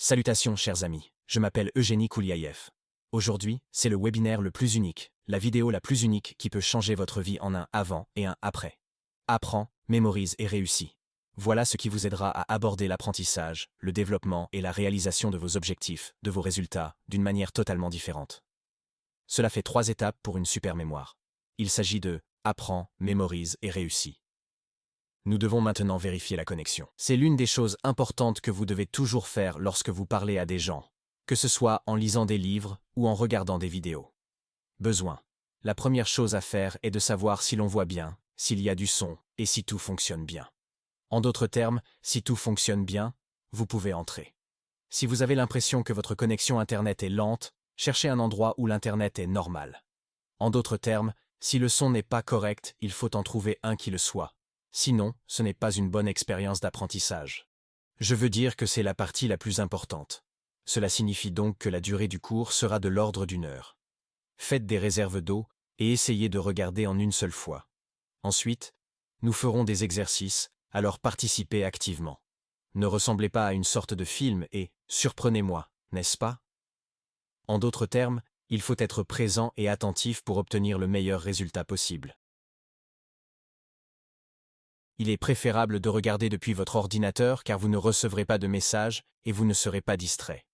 Salutations chers amis, je m'appelle Eugénie Kouliaïev. Aujourd'hui, c'est le webinaire le plus unique, la vidéo la plus unique qui peut changer votre vie en un avant et un après. Apprends, mémorise et réussis. Voilà ce qui vous aidera à aborder l'apprentissage, le développement et la réalisation de vos objectifs, de vos résultats, d'une manière totalement différente. Cela fait 3 étapes pour une super mémoire. Il s'agit de apprends, mémorise et réussis. Nous devons maintenant vérifier la connexion. C'est l'une des choses importantes que vous devez toujours faire lorsque vous parlez à des gens, que ce soit en lisant des livres ou en regardant des vidéos. Besoin. La première chose à faire est de savoir si l'on voit bien, s'il y a du son et si tout fonctionne bien. En d'autres termes, si tout fonctionne bien, vous pouvez entrer. Si vous avez l'impression que votre connexion Internet est lente, cherchez un endroit où l'Internet est normal. En d'autres termes, si le son n'est pas correct, il faut en trouver un qui le soit. Sinon, ce n'est pas une bonne expérience d'apprentissage. Je veux dire que c'est la partie la plus importante. Cela signifie donc que la durée du cours sera de l'ordre d'1 heure. Faites des réserves d'eau et essayez de regarder en une seule fois. Ensuite, nous ferons des exercices, alors participez activement. Ne ressemblez pas à une sorte de film et surprenez-moi, n'est-ce pas? En d'autres termes, il faut être présent et attentif pour obtenir le meilleur résultat possible. Il est préférable de regarder depuis votre ordinateur car vous ne recevrez pas de messages et vous ne serez pas distrait.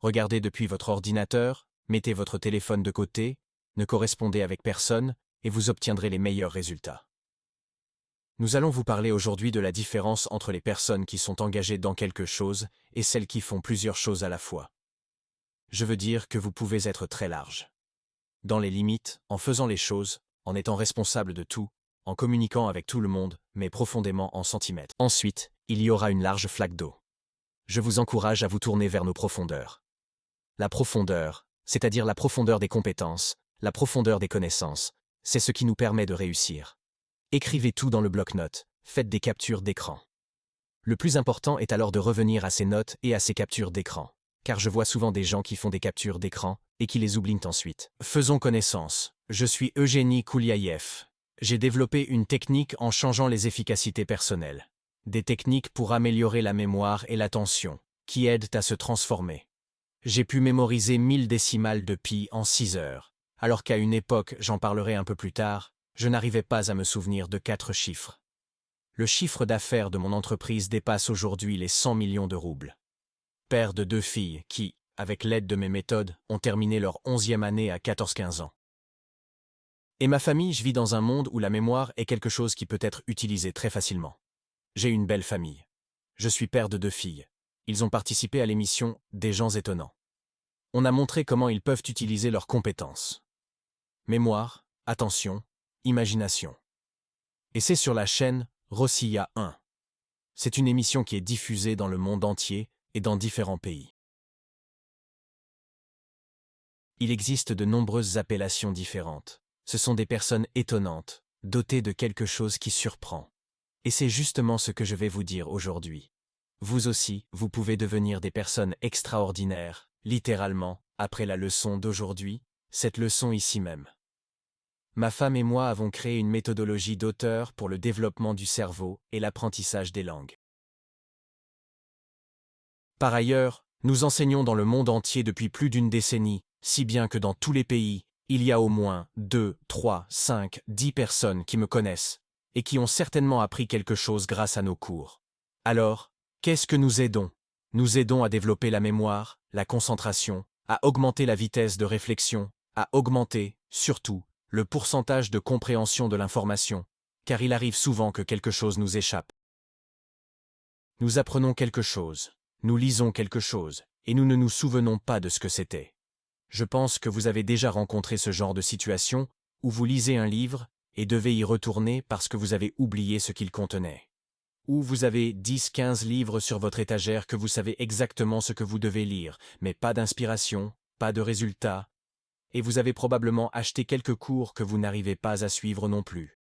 Regardez depuis votre ordinateur, mettez votre téléphone de côté, ne correspondez avec personne et vous obtiendrez les meilleurs résultats. Nous allons vous parler aujourd'hui de la différence entre les personnes qui sont engagées dans quelque chose et celles qui font plusieurs choses à la fois. Je veux dire que vous pouvez être très large. Dans les limites, en faisant les choses, en étant responsable de tout, en communiquant avec tout le monde, mais profondément en centimètres. Ensuite, il y aura une large flaque d'eau. Je vous encourage à vous tourner vers nos profondeurs. La profondeur, c'est-à-dire la profondeur des compétences, la profondeur des connaissances, c'est ce qui nous permet de réussir. Écrivez tout dans le bloc-notes, faites des captures d'écran. Le plus important est alors de revenir à ces notes et à ces captures d'écran, car je vois souvent des gens qui font des captures d'écran et qui les oublient ensuite. Faisons connaissance. Je suis Eugénie Kouliaïev. J'ai développé une technique en changeant les efficacités personnelles. Des techniques pour améliorer la mémoire et l'attention, qui aident à se transformer. J'ai pu mémoriser 1000 décimales de pi en 6 heures, alors qu'à une époque, j'en parlerai un peu plus tard, je n'arrivais pas à me souvenir de 4 chiffres. Le chiffre d'affaires de mon entreprise dépasse aujourd'hui les 100 millions de roubles. Père de 2 filles qui, avec l'aide de mes méthodes, ont terminé leur 11e année à 14-15 ans. Et ma famille, je vis dans un monde où la mémoire est quelque chose qui peut être utilisé très facilement. J'ai une belle famille. Je suis père de 2 filles. Ils ont participé à l'émission Des gens étonnants. On a montré comment ils peuvent utiliser leurs compétences. Mémoire, attention, imagination. Et c'est sur la chaîne Rossiya 1. C'est une émission qui est diffusée dans le monde entier et dans différents pays. Il existe de nombreuses appellations différentes. Ce sont des personnes étonnantes, dotées de quelque chose qui surprend. Et c'est justement ce que je vais vous dire aujourd'hui. Vous aussi, vous pouvez devenir des personnes extraordinaires, littéralement, après la leçon d'aujourd'hui, cette leçon ici même. Ma femme et moi avons créé une méthodologie d'auteur pour le développement du cerveau et l'apprentissage des langues. Par ailleurs, nous enseignons dans le monde entier depuis plus d'1 décennie, si bien que dans tous les pays, il y a au moins 2, 3, 5, 10 personnes qui me connaissent et qui ont certainement appris quelque chose grâce à nos cours. Alors, qu'est-ce que nous aidons? Nous aidons à développer la mémoire, la concentration, à augmenter la vitesse de réflexion, à augmenter, surtout, le pourcentage de compréhension de l'information, car il arrive souvent que quelque chose nous échappe. Nous apprenons quelque chose, nous lisons quelque chose, et nous ne nous souvenons pas de ce que c'était. Je pense que vous avez déjà rencontré ce genre de situation où vous lisez un livre et devez y retourner parce que vous avez oublié ce qu'il contenait. Ou vous avez 10-15 livres sur votre étagère que vous savez exactement ce que vous devez lire, mais pas d'inspiration, pas de résultat, et vous avez probablement acheté quelques cours que vous n'arrivez pas à suivre non plus.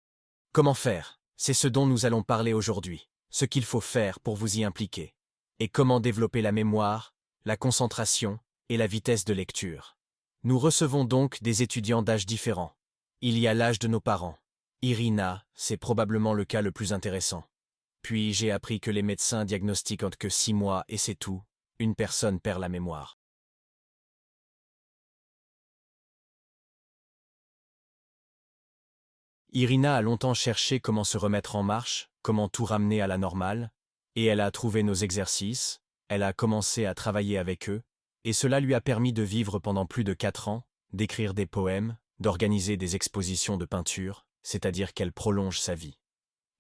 Comment faire? C'est ce dont nous allons parler aujourd'hui, ce qu'il faut faire pour vous y impliquer, et comment développer la mémoire, la concentration et la vitesse de lecture. Nous recevons donc des étudiants d'âges différents. Il y a l'âge de nos parents. Irina, c'est probablement le cas le plus intéressant. Puis j'ai appris que les médecins diagnostiquent que 6 mois et c'est tout. une personne perd la mémoire. Irina a longtemps cherché comment se remettre en marche, comment tout ramener à la normale, et elle a trouvé nos exercices, elle a commencé à travailler avec eux, et cela lui a permis de vivre pendant plus de 4 ans, d'écrire des poèmes, d'organiser des expositions de peinture, c'est-à-dire qu'elle prolonge sa vie.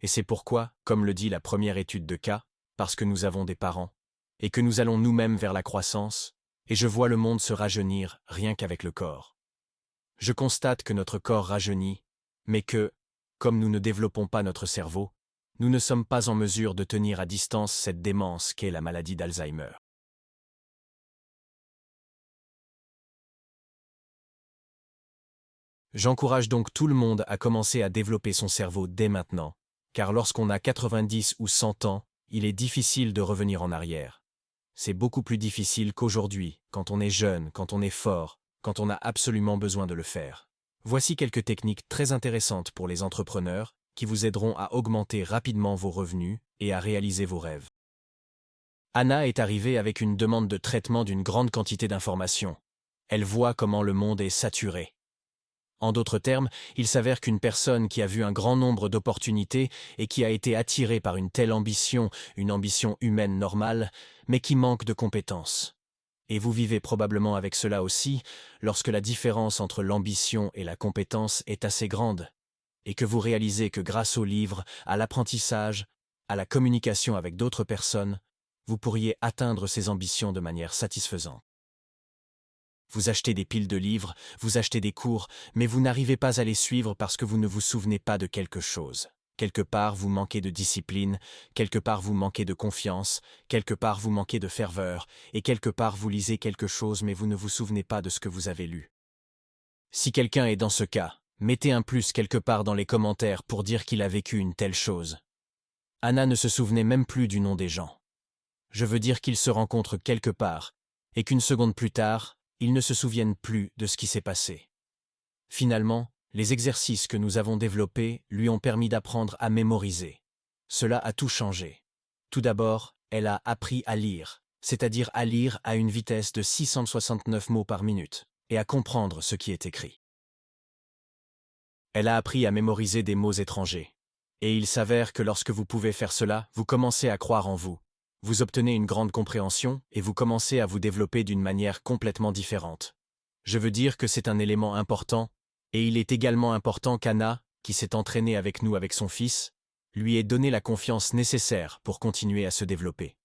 Et c'est pourquoi, comme le dit la première étude de cas, parce que nous avons des parents, et que nous allons nous-mêmes vers la croissance, et je vois le monde se rajeunir rien qu'avec le corps. Je constate que notre corps rajeunit, mais que, comme nous ne développons pas notre cerveau, nous ne sommes pas en mesure de tenir à distance cette démence qu'est la maladie d'Alzheimer. J'encourage donc tout le monde à commencer à développer son cerveau dès maintenant, car lorsqu'on a 90 ou 100 ans, il est difficile de revenir en arrière. C'est beaucoup plus difficile qu'aujourd'hui, quand on est jeune, quand on est fort, quand on a absolument besoin de le faire. Voici quelques techniques très intéressantes pour les entrepreneurs qui vous aideront à augmenter rapidement vos revenus et à réaliser vos rêves. Anna est arrivée avec une demande de traitement d'une grande quantité d'informations. Elle voit comment le monde est saturé. En d'autres termes, il s'avère qu'une personne qui a vu un grand nombre d'opportunités et qui a été attirée par une telle ambition, une ambition humaine normale, mais qui manque de compétences. Et vous vivez probablement avec cela aussi, lorsque la différence entre l'ambition et la compétence est assez grande, et que vous réalisez que grâce aux livres, à l'apprentissage, à la communication avec d'autres personnes, vous pourriez atteindre ces ambitions de manière satisfaisante. Vous achetez des piles de livres, vous achetez des cours, mais vous n'arrivez pas à les suivre parce que vous ne vous souvenez pas de quelque chose. Quelque part, vous manquez de discipline, quelque part, vous manquez de confiance, quelque part, vous manquez de ferveur, et quelque part, vous lisez quelque chose mais vous ne vous souvenez pas de ce que vous avez lu. Si quelqu'un est dans ce cas, mettez un plus quelque part dans les commentaires pour dire qu'il a vécu une telle chose. Anna ne se souvenait même plus du nom des gens. Je veux dire qu'ils se rencontrent quelque part, et qu'une seconde plus tard, ils ne se souviennent plus de ce qui s'est passé. Finalement, les exercices que nous avons développés lui ont permis d'apprendre à mémoriser. Cela a tout changé. Tout d'abord, elle a appris à lire, c'est-à-dire à lire à une vitesse de 669 mots par minute, et à comprendre ce qui est écrit. Elle a appris à mémoriser des mots étrangers. Et il s'avère que lorsque vous pouvez faire cela, vous commencez à croire en vous. Vous obtenez une grande compréhension et vous commencez à vous développer d'une manière complètement différente. Je veux dire que c'est un élément important, et il est également important qu'Anna, qui s'est entraînée avec nous avec son fils, lui ait donné la confiance nécessaire pour continuer à se développer.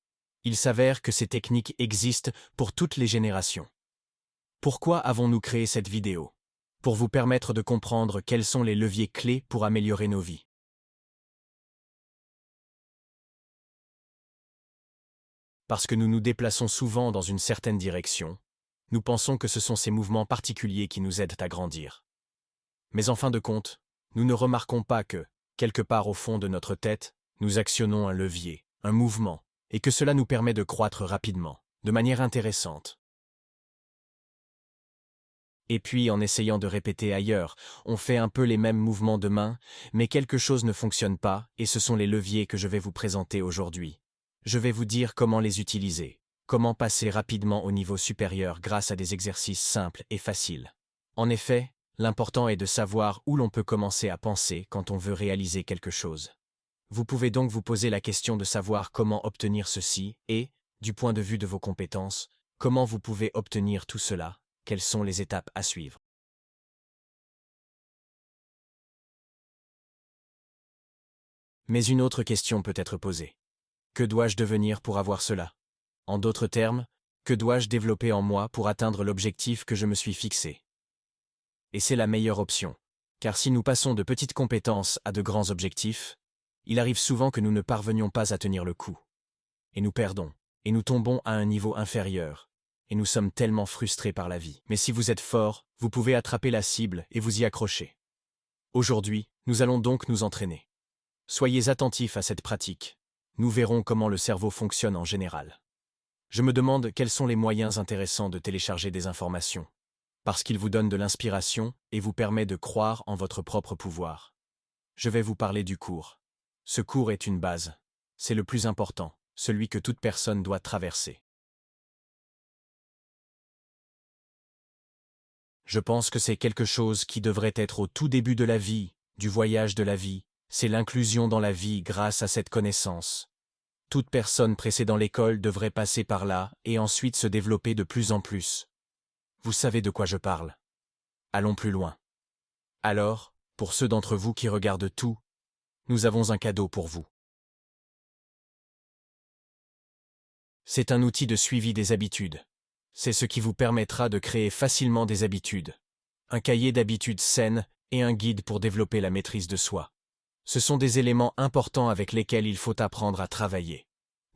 Il s'avère que ces techniques existent pour toutes les générations. Pourquoi avons-nous créé cette vidéo? Pour vous permettre de comprendre quels sont les leviers clés pour améliorer nos vies. Parce que nous nous déplaçons souvent dans une certaine direction, nous pensons que ce sont ces mouvements particuliers qui nous aident à grandir. Mais en fin de compte, nous ne remarquons pas que, quelque part au fond de notre tête, nous actionnons un levier, un mouvement, et que cela nous permet de croître rapidement, de manière intéressante. Et puis, en essayant de répéter ailleurs, on fait un peu les mêmes mouvements de main, mais quelque chose ne fonctionne pas, et ce sont les leviers que je vais vous présenter aujourd'hui. Je vais vous dire comment les utiliser, comment passer rapidement au niveau supérieur grâce à des exercices simples et faciles. En effet, l'important est de savoir où l'on peut commencer à penser quand on veut réaliser quelque chose. Vous pouvez donc vous poser la question de savoir comment obtenir ceci et, du point de vue de vos compétences, comment vous pouvez obtenir tout cela, quelles sont les étapes à suivre. Mais une autre question peut être posée. Que dois-je devenir pour avoir cela? En d'autres termes, que dois-je développer en moi pour atteindre l'objectif que je me suis fixé? Et c'est la meilleure option, car si nous passons de petites compétences à de grands objectifs, il arrive souvent que nous ne parvenions pas à tenir le coup. Et nous perdons, et nous tombons à un niveau inférieur, et nous sommes tellement frustrés par la vie. Mais si vous êtes fort, vous pouvez attraper la cible et vous y accrocher. Aujourd'hui, nous allons donc nous entraîner. Soyez attentifs à cette pratique. Nous verrons comment le cerveau fonctionne en général. Je me demande quels sont les moyens intéressants de télécharger des informations. Parce qu'ils vous donnent de l'inspiration et vous permettent de croire en votre propre pouvoir. Je vais vous parler du cours. Ce cours est une base. C'est le plus important, celui que toute personne doit traverser. Je pense que c'est quelque chose qui devrait être au tout début de la vie, du voyage de la vie, c'est l'inclusion dans la vie grâce à cette connaissance. Toute personne précédant l'école devrait passer par là et ensuite se développer de plus en plus. Vous savez de quoi je parle. Allons plus loin. Alors, pour ceux d'entre vous qui regardent tout, nous avons un cadeau pour vous. C'est un outil de suivi des habitudes. C'est ce qui vous permettra de créer facilement des habitudes. Un cahier d'habitudes saines et un guide pour développer la maîtrise de soi. Ce sont des éléments importants avec lesquels il faut apprendre à travailler.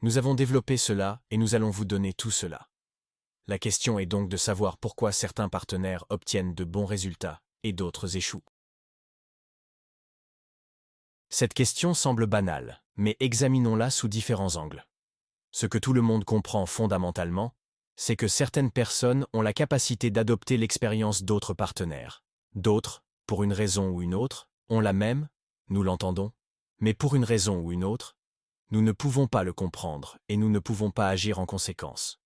Nous avons développé cela et nous allons vous donner tout cela. La question est donc de savoir pourquoi certains partenaires obtiennent de bons résultats et d'autres échouent. Cette question semble banale, mais examinons-la sous différents angles. Ce que tout le monde comprend fondamentalement, c'est que certaines personnes ont la capacité d'adopter l'expérience d'autres partenaires. D'autres, pour une raison ou une autre, ont la même, nous l'entendons, mais pour une raison ou une autre, nous ne pouvons pas le comprendre et nous ne pouvons pas agir en conséquence.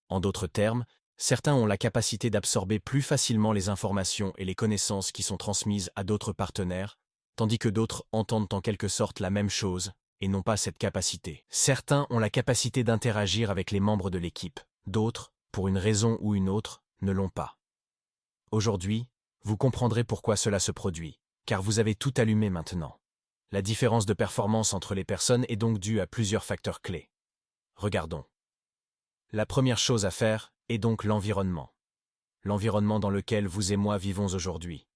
En d'autres termes, certains ont la capacité d'absorber plus facilement les informations et les connaissances qui sont transmises à d'autres partenaires, tandis que d'autres entendent en quelque sorte la même chose et n'ont pas cette capacité. Certains ont la capacité d'interagir avec les membres de l'équipe, d'autres, pour une raison ou une autre, ne l'ont pas. Aujourd'hui, vous comprendrez pourquoi cela se produit, car vous avez tout allumé maintenant. La différence de performance entre les personnes est donc due à plusieurs facteurs clés. Regardons. La première chose à faire est donc l'environnement. L'environnement dans lequel vous et moi vivons aujourd'hui.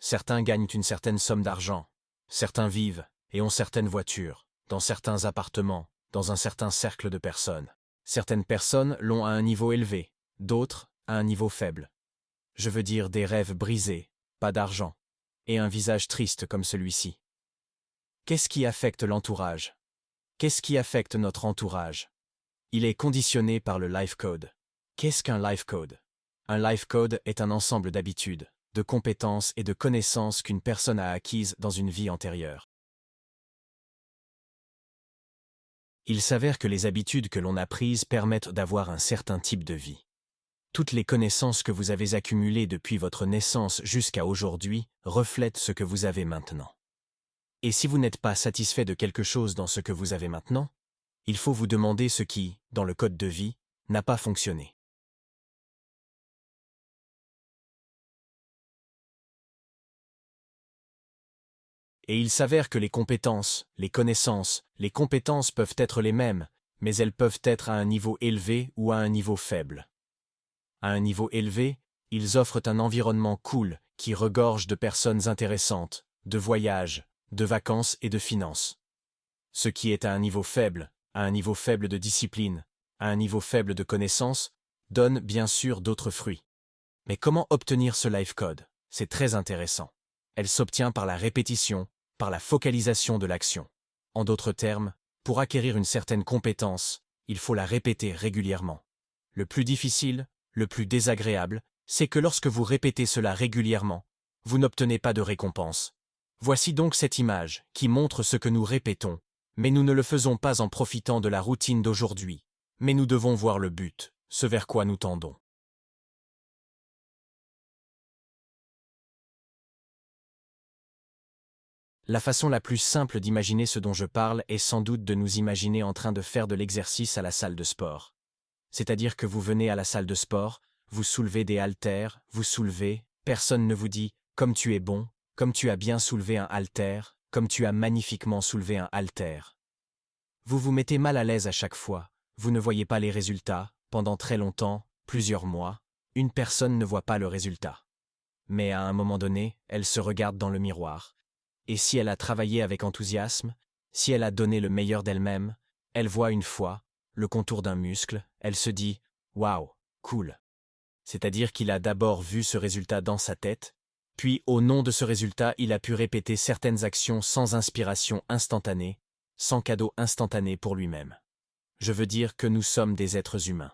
Certains gagnent une certaine somme d'argent, certains vivent et ont certaines voitures, dans certains appartements, dans un certain cercle de personnes. Certaines personnes l'ont à un niveau élevé, d'autres à un niveau faible. Je veux dire des rêves brisés, pas d'argent, et un visage triste comme celui-ci. Qu'est-ce qui affecte l'entourage? Qu'est-ce qui affecte notre entourage? Il est conditionné par le life code. Qu'est-ce qu'un life code? Un life code est un ensemble d'habitudes, de compétences et de connaissances qu'une personne a acquises dans une vie antérieure. Il s'avère que les habitudes que l'on a prises permettent d'avoir un certain type de vie. Toutes les connaissances que vous avez accumulées depuis votre naissance jusqu'à aujourd'hui reflètent ce que vous avez maintenant. Et si vous n'êtes pas satisfait de quelque chose dans ce que vous avez maintenant, il faut vous demander ce qui, dans le code de vie, n'a pas fonctionné. Et il s'avère que les compétences, les connaissances, les compétences peuvent être les mêmes, mais elles peuvent être à un niveau élevé ou à un niveau faible. À un niveau élevé, ils offrent un environnement cool qui regorge de personnes intéressantes, de voyages, de vacances et de finances. Ce qui est à un niveau faible de discipline, à un niveau faible de connaissances, donne bien sûr d'autres fruits. Mais comment obtenir ce life code? C'est très intéressant. Elle s'obtient par la répétition, par la focalisation de l'action. En d'autres termes, pour acquérir une certaine compétence, il faut la répéter régulièrement. Le plus difficile, le plus désagréable, c'est que lorsque vous répétez cela régulièrement, vous n'obtenez pas de récompense. Voici donc cette image qui montre ce que nous répétons, mais nous ne le faisons pas en profitant de la routine d'aujourd'hui. Mais nous devons voir le but, ce vers quoi nous tendons. La façon la plus simple d'imaginer ce dont je parle est sans doute de nous imaginer en train de faire de l'exercice à la salle de sport. C'est-à-dire que vous venez à la salle de sport, vous soulevez des haltères, vous soulevez, personne ne vous dit « comme tu es bon, comme tu as bien soulevé un haltère, comme tu as magnifiquement soulevé un haltère ». Vous vous mettez mal à l'aise à chaque fois, vous ne voyez pas les résultats, pendant très longtemps, plusieurs mois, une personne ne voit pas le résultat. Mais à un moment donné, elle se regarde dans le miroir. Et si elle a travaillé avec enthousiasme, si elle a donné le meilleur d'elle-même, elle voit une fois le contour d'un muscle, elle se dit « Waouh, cool ». C'est-à-dire qu'il a d'abord vu ce résultat dans sa tête, puis au nom de ce résultat, il a pu répéter certaines actions sans inspiration instantanée, sans cadeau instantané pour lui-même. Je veux dire que nous sommes des êtres humains.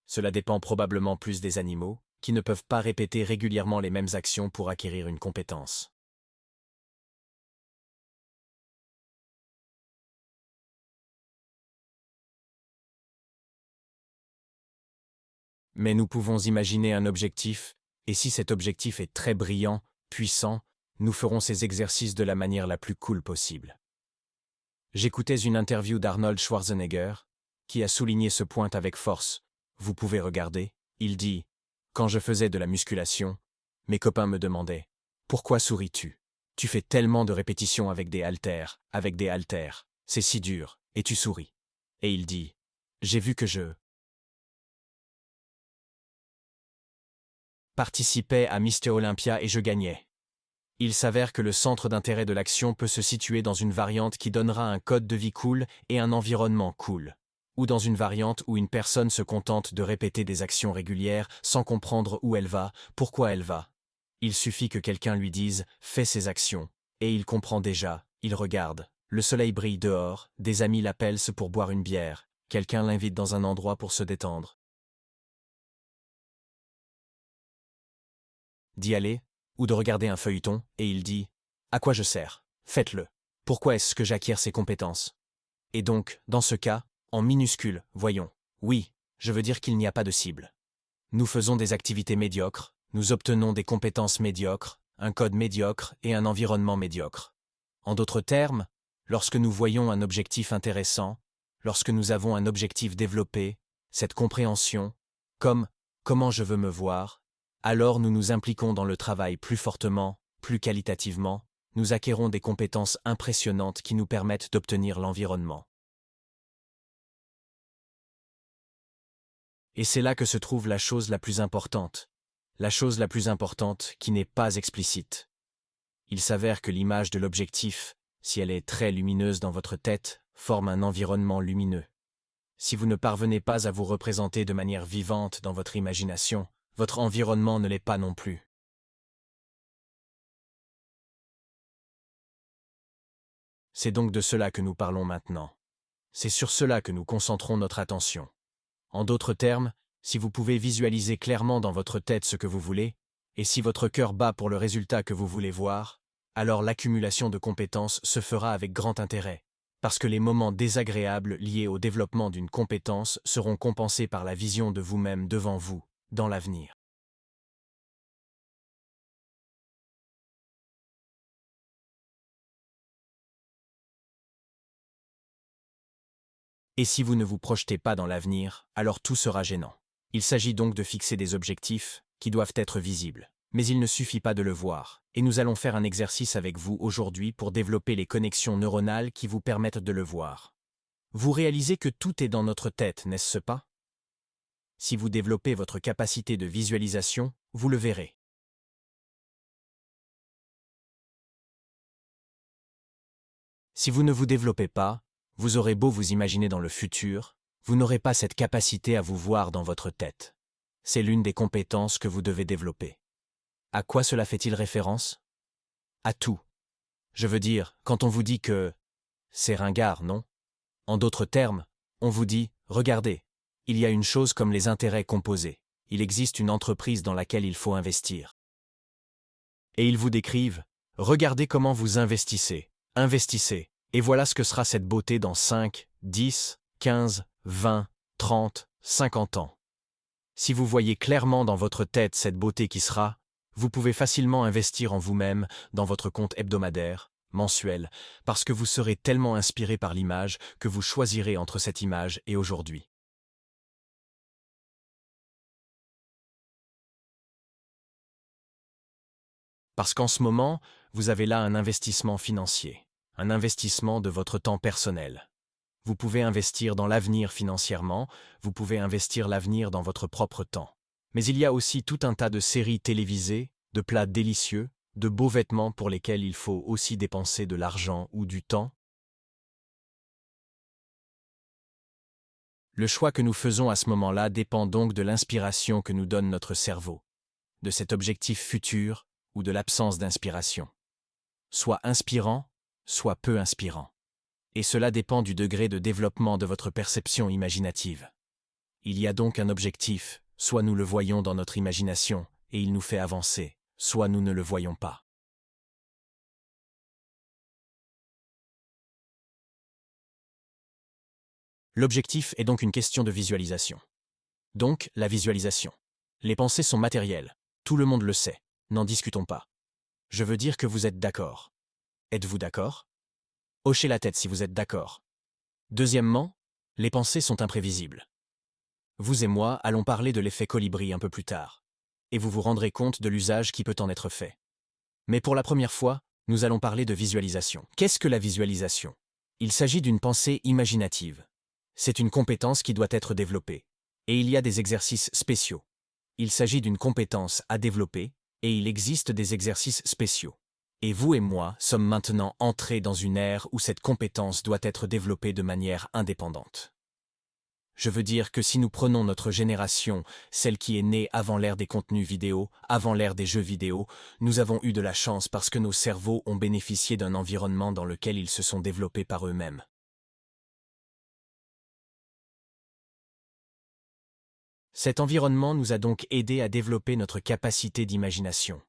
Cela dépend probablement plus des animaux, qui ne peuvent pas répéter régulièrement les mêmes actions pour acquérir une compétence. Mais nous pouvons imaginer un objectif Et si cet objectif est très brillant, puissant, nous ferons ces exercices de la manière la plus cool possible. J'écoutais une interview d'Arnold Schwarzenegger, qui a souligné ce point avec force. Vous pouvez regarder, il dit « Quand je faisais de la musculation, mes copains me demandaient « Pourquoi souris-tu? Tu fais tellement de répétitions avec des haltères, c'est si dur, et tu souris. » Et il dit « J'ai vu que je participais à Mister Olympia et je gagnais. » Il s'avère que le centre d'intérêt de l'action peut se situer dans une variante qui donnera un code de vie cool et un environnement cool, ou dans une variante où une personne se contente de répéter des actions régulières sans comprendre où elle va, pourquoi elle va. Il suffit que quelqu'un lui dise « fais ces actions », et il comprend déjà, il regarde. Le soleil brille dehors, des amis l'appellent pour boire une bière, quelqu'un l'invite dans un endroit pour se détendre. D'y aller, ou de regarder un feuilleton, et il dit « À quoi je sers? Faites-le. Pourquoi est-ce que j'acquiers ces compétences ?» Et donc, dans ce cas, en minuscule, voyons. Oui, je veux dire qu'il n'y a pas de cible. Nous faisons des activités médiocres, nous obtenons des compétences médiocres, un code médiocre et un environnement médiocre. En d'autres termes, lorsque nous voyons un objectif intéressant, lorsque nous avons un objectif développé, cette compréhension, comme « comment je veux me voir », alors nous nous impliquons dans le travail plus fortement, plus qualitativement, nous acquérons des compétences impressionnantes qui nous permettent d'obtenir l'environnement. Et c'est là que se trouve la chose la plus importante qui n'est pas explicite. Il s'avère que l'image de l'objectif, si elle est très lumineuse dans votre tête, forme un environnement lumineux. Si vous ne parvenez pas à vous représenter de manière vivante dans votre imagination, votre environnement ne l'est pas non plus. C'est donc de cela que nous parlons maintenant. C'est sur cela que nous concentrons notre attention. En d'autres termes, si vous pouvez visualiser clairement dans votre tête ce que vous voulez, et si votre cœur bat pour le résultat que vous voulez voir, alors l'accumulation de compétences se fera avec grand intérêt, parce que les moments désagréables liés au développement d'une compétence seront compensés par la vision de vous-même devant vous, dans l'avenir. Et si vous ne vous projetez pas dans l'avenir, alors tout sera gênant. Il s'agit donc de fixer des objectifs qui doivent être visibles. Mais il ne suffit pas de le voir, et nous allons faire un exercice avec vous aujourd'hui pour développer les connexions neuronales qui vous permettent de le voir. Vous réalisez que tout est dans notre tête, n'est-ce pas? Si vous développez votre capacité de visualisation, vous le verrez. Si vous ne vous développez pas, vous aurez beau vous imaginer dans le futur, vous n'aurez pas cette capacité à vous voir dans votre tête. C'est l'une des compétences que vous devez développer. À quoi cela fait-il référence? À tout. Je veux dire, quand on vous dit que c'est ringard, non? En d'autres termes, on vous dit, regardez, il y a une chose comme les intérêts composés. Il existe une entreprise dans laquelle il faut investir. Et ils vous décrivent, regardez comment vous investissez, et voilà ce que sera cette beauté dans 5, 10, 15, 20, 30, 50 ans. Si vous voyez clairement dans votre tête cette beauté qui sera, vous pouvez facilement investir en vous-même dans votre compte hebdomadaire, mensuel, parce que vous serez tellement inspiré par l'image que vous choisirez entre cette image et aujourd'hui. Parce qu'en ce moment, vous avez là un investissement financier, un investissement de votre temps personnel. Vous pouvez investir dans l'avenir financièrement, vous pouvez investir l'avenir dans votre propre temps. Mais il y a aussi tout un tas de séries télévisées, de plats délicieux, de beaux vêtements pour lesquels il faut aussi dépenser de l'argent ou du temps. Le choix que nous faisons à ce moment-là dépend donc de l'inspiration que nous donne notre cerveau, de cet objectif futur ou de l'absence d'inspiration. Soit inspirant, soit peu inspirant. Et cela dépend du degré de développement de votre perception imaginative. Il y a donc un objectif, soit nous le voyons dans notre imagination et il nous fait avancer, soit nous ne le voyons pas. L'objectif est donc une question de visualisation. Donc, la visualisation. Les pensées sont matérielles. Tout le monde le sait. N'en discutons pas. Je veux dire que vous êtes d'accord. Êtes-vous d'accord? Hochez la tête si vous êtes d'accord. Deuxièmement, les pensées sont imprévisibles. Vous et moi allons parler de l'effet colibri un peu plus tard. Et vous vous rendrez compte de l'usage qui peut en être fait. Mais pour la première fois, nous allons parler de visualisation. Qu'est-ce que la visualisation? Il s'agit d'une pensée imaginative. C'est une compétence qui doit être développée. Et il y a des exercices spéciaux. Il s'agit d'une compétence à développer, et il existe des exercices spéciaux. Et vous et moi sommes maintenant entrés dans une ère où cette compétence doit être développée de manière indépendante. Je veux dire que si nous prenons notre génération, celle qui est née avant l'ère des contenus vidéo, avant l'ère des jeux vidéo, nous avons eu de la chance parce que nos cerveaux ont bénéficié d'un environnement dans lequel ils se sont développés par eux-mêmes. Cet environnement nous a donc aidés à développer notre capacité d'imagination.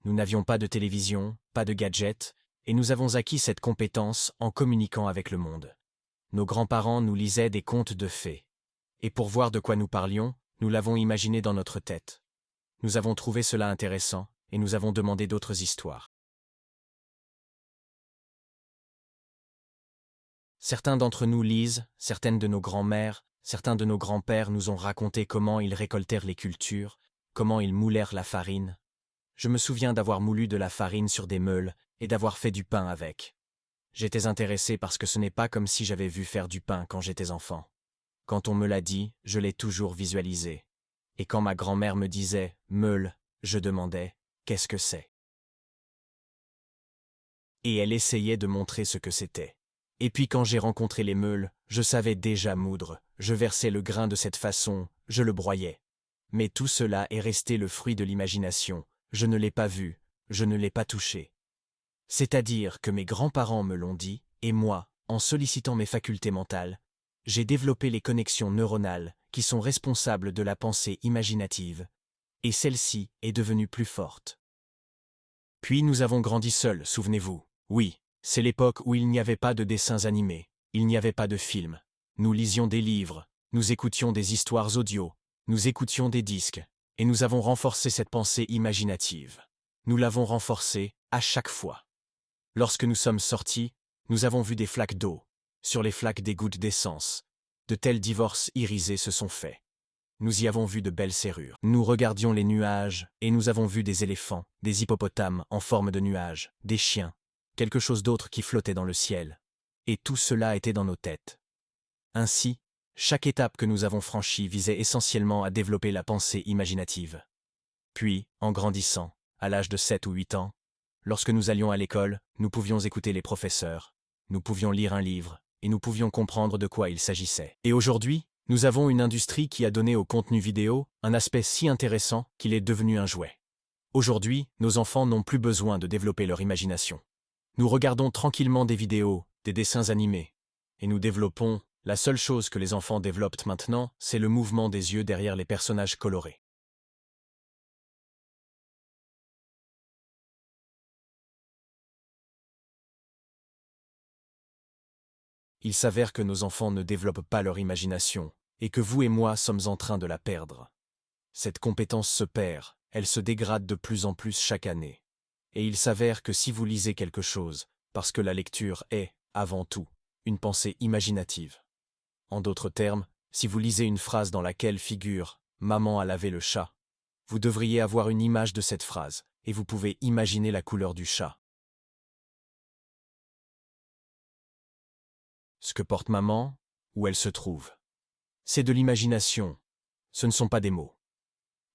Nous n'avions pas de télévision, pas de gadgets, et nous avons acquis cette compétence en communiquant avec le monde. Nos grands-parents nous lisaient des contes de fées. Et pour voir de quoi nous parlions, nous l'avons imaginé dans notre tête. Nous avons trouvé cela intéressant, et nous avons demandé d'autres histoires. Certains d'entre nous lisent, certaines de nos grands-mères, certains de nos grands-pères nous ont raconté comment ils récoltèrent les cultures, comment ils moulèrent la farine. Je me souviens d'avoir moulu de la farine sur des meules et d'avoir fait du pain avec. J'étais intéressé parce que ce n'est pas comme si j'avais vu faire du pain quand j'étais enfant. Quand on me l'a dit, je l'ai toujours visualisé. Et quand ma grand-mère me disait « meule », je demandais « qu'est-ce que c'est ?» Et elle essayait de montrer ce que c'était. Et puis quand j'ai rencontré les meules, je savais déjà moudre, je versais le grain de cette façon, je le broyais. Mais tout cela est resté le fruit de l'imagination, je ne l'ai pas vu, je ne l'ai pas touché. C'est-à-dire que mes grands-parents me l'ont dit, et moi, en sollicitant mes facultés mentales, j'ai développé les connexions neuronales qui sont responsables de la pensée imaginative, et celle-ci est devenue plus forte. Puis nous avons grandi seuls, souvenez-vous. Oui, c'est l'époque où il n'y avait pas de dessins animés, il n'y avait pas de films. Nous lisions des livres, nous écoutions des histoires audio, nous écoutions des disques, et nous avons renforcé cette pensée imaginative. Nous l'avons renforcée à chaque fois. Lorsque nous sommes sortis, nous avons vu des flaques d'eau, sur les flaques des gouttes d'essence. De tels divorces irisés se sont faits. Nous y avons vu de belles serrures. Nous regardions les nuages, et nous avons vu des éléphants, des hippopotames en forme de nuages, des chiens, quelque chose d'autre qui flottait dans le ciel. Et tout cela était dans nos têtes. Ainsi, chaque étape que nous avons franchie visait essentiellement à développer la pensée imaginative. Puis, en grandissant, à l'âge de 7 ou 8 ans, lorsque nous allions à l'école, nous pouvions écouter les professeurs, nous pouvions lire un livre, et nous pouvions comprendre de quoi il s'agissait. Et aujourd'hui, nous avons une industrie qui a donné au contenu vidéo un aspect si intéressant qu'il est devenu un jouet. Aujourd'hui, nos enfants n'ont plus besoin de développer leur imagination. Nous regardons tranquillement des vidéos, des dessins animés, et nous développons, la seule chose que les enfants développent maintenant, c'est le mouvement des yeux derrière les personnages colorés. Il s'avère que nos enfants ne développent pas leur imagination, et que vous et moi sommes en train de la perdre. Cette compétence se perd, elle se dégrade de plus en plus chaque année. Et il s'avère que si vous lisez quelque chose, parce que la lecture est, avant tout, une pensée imaginative. En d'autres termes, si vous lisez une phrase dans laquelle figure « Maman a lavé le chat », vous devriez avoir une image de cette phrase, et vous pouvez imaginer la couleur du chat. Ce que porte maman, où elle se trouve. C'est de l'imagination, ce ne sont pas des mots.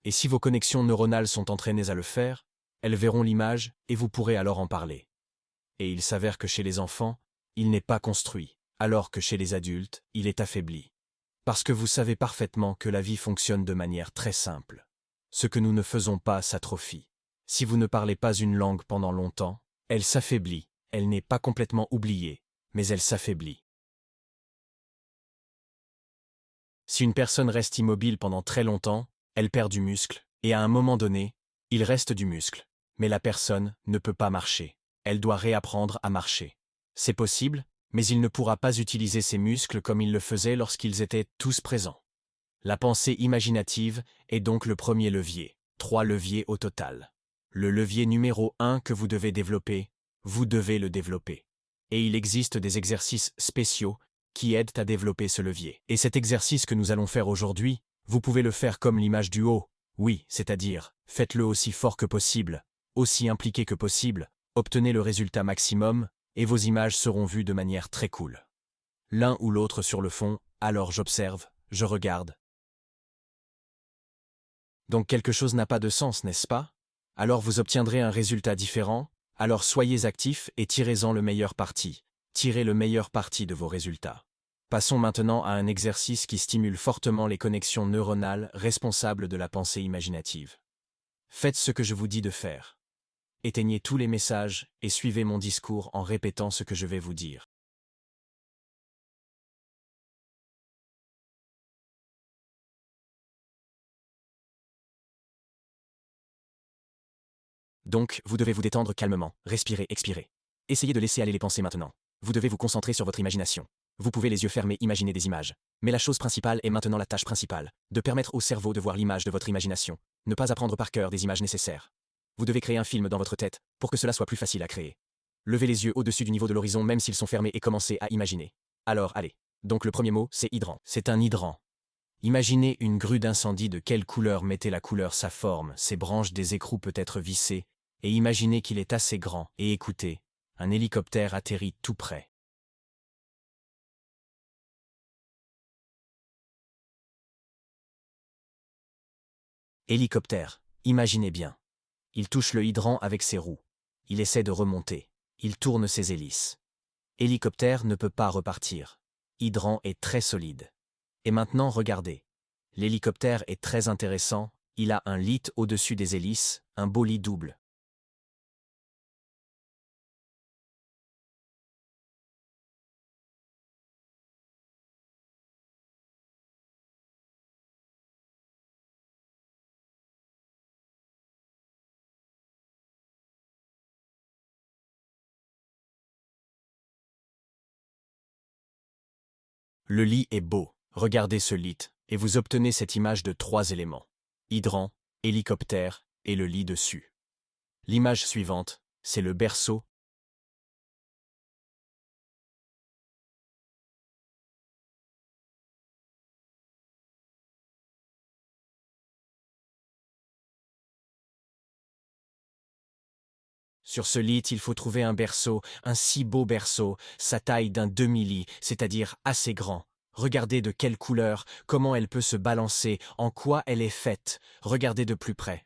Et si vos connexions neuronales sont entraînées à le faire, elles verront l'image et vous pourrez alors en parler. Et il s'avère que chez les enfants, il n'est pas construit, alors que chez les adultes, il est affaibli. Parce que vous savez parfaitement que la vie fonctionne de manière très simple. Ce que nous ne faisons pas s'atrophie. Si vous ne parlez pas une langue pendant longtemps, elle s'affaiblit, elle n'est pas complètement oubliée, mais elle s'affaiblit. Si une personne reste immobile pendant très longtemps, elle perd du muscle, et à un moment donné, il reste du muscle. Mais la personne ne peut pas marcher. Elle doit réapprendre à marcher. C'est possible, mais il ne pourra pas utiliser ses muscles comme il le faisait lorsqu'ils étaient tous présents. La pensée imaginative est donc le premier levier. 3 leviers au total. Le levier numéro 1 que vous devez développer, vous devez le développer. Et il existe des exercices spéciaux qui aident à développer ce levier. Et cet exercice que nous allons faire aujourd'hui, vous pouvez le faire comme l'image du haut. Oui, c'est-à-dire, faites-le aussi fort que possible, aussi impliqué que possible, obtenez le résultat maximum, et vos images seront vues de manière très cool. L'un ou l'autre sur le fond, alors j'observe, je regarde. Donc quelque chose n'a pas de sens, n'est-ce pas? Alors vous obtiendrez un résultat différent, alors soyez actifs et tirez-en le meilleur parti. Tirez le meilleur parti de vos résultats. Passons maintenant à un exercice qui stimule fortement les connexions neuronales responsables de la pensée imaginative. Faites ce que je vous dis de faire. Éteignez tous les messages et suivez mon discours en répétant ce que je vais vous dire. Donc, vous devez vous détendre calmement, respirer, expirer. Essayez de laisser aller les pensées maintenant. Vous devez vous concentrer sur votre imagination. Vous pouvez les yeux fermés imaginer des images. Mais la chose principale est maintenant la tâche principale, de permettre au cerveau de voir l'image de votre imagination, ne pas apprendre par cœur des images nécessaires. Vous devez créer un film dans votre tête, pour que cela soit plus facile à créer. Levez les yeux au-dessus du niveau de l'horizon même s'ils sont fermés et commencez à imaginer. Alors, allez. Donc le premier mot, c'est hydrant. C'est un hydrant. Imaginez une grue d'incendie de quelle couleur mettez la couleur sa forme, ses branches des écrous peut être vissées, et imaginez qu'il est assez grand, et écoutez, un hélicoptère atterrit tout près. Hélicoptère, imaginez bien. Il touche le hydrant avec ses roues. Il essaie de remonter. Il tourne ses hélices. Hélicoptère ne peut pas repartir. Hydrant est très solide. Et maintenant, regardez. L'hélicoptère est très intéressant, il a un lit au-dessus des hélices, un beau lit double. Le lit est beau, regardez ce lit, et vous obtenez cette image de 3 éléments. Hydrant, hélicoptère et le lit dessus. L'image suivante, c'est le berceau. Sur ce lit, il faut trouver un berceau, un si beau berceau, sa taille d'un demi-lit, c'est-à-dire assez grand. Regardez de quelle couleur, comment elle peut se balancer, en quoi elle est faite. Regardez de plus près.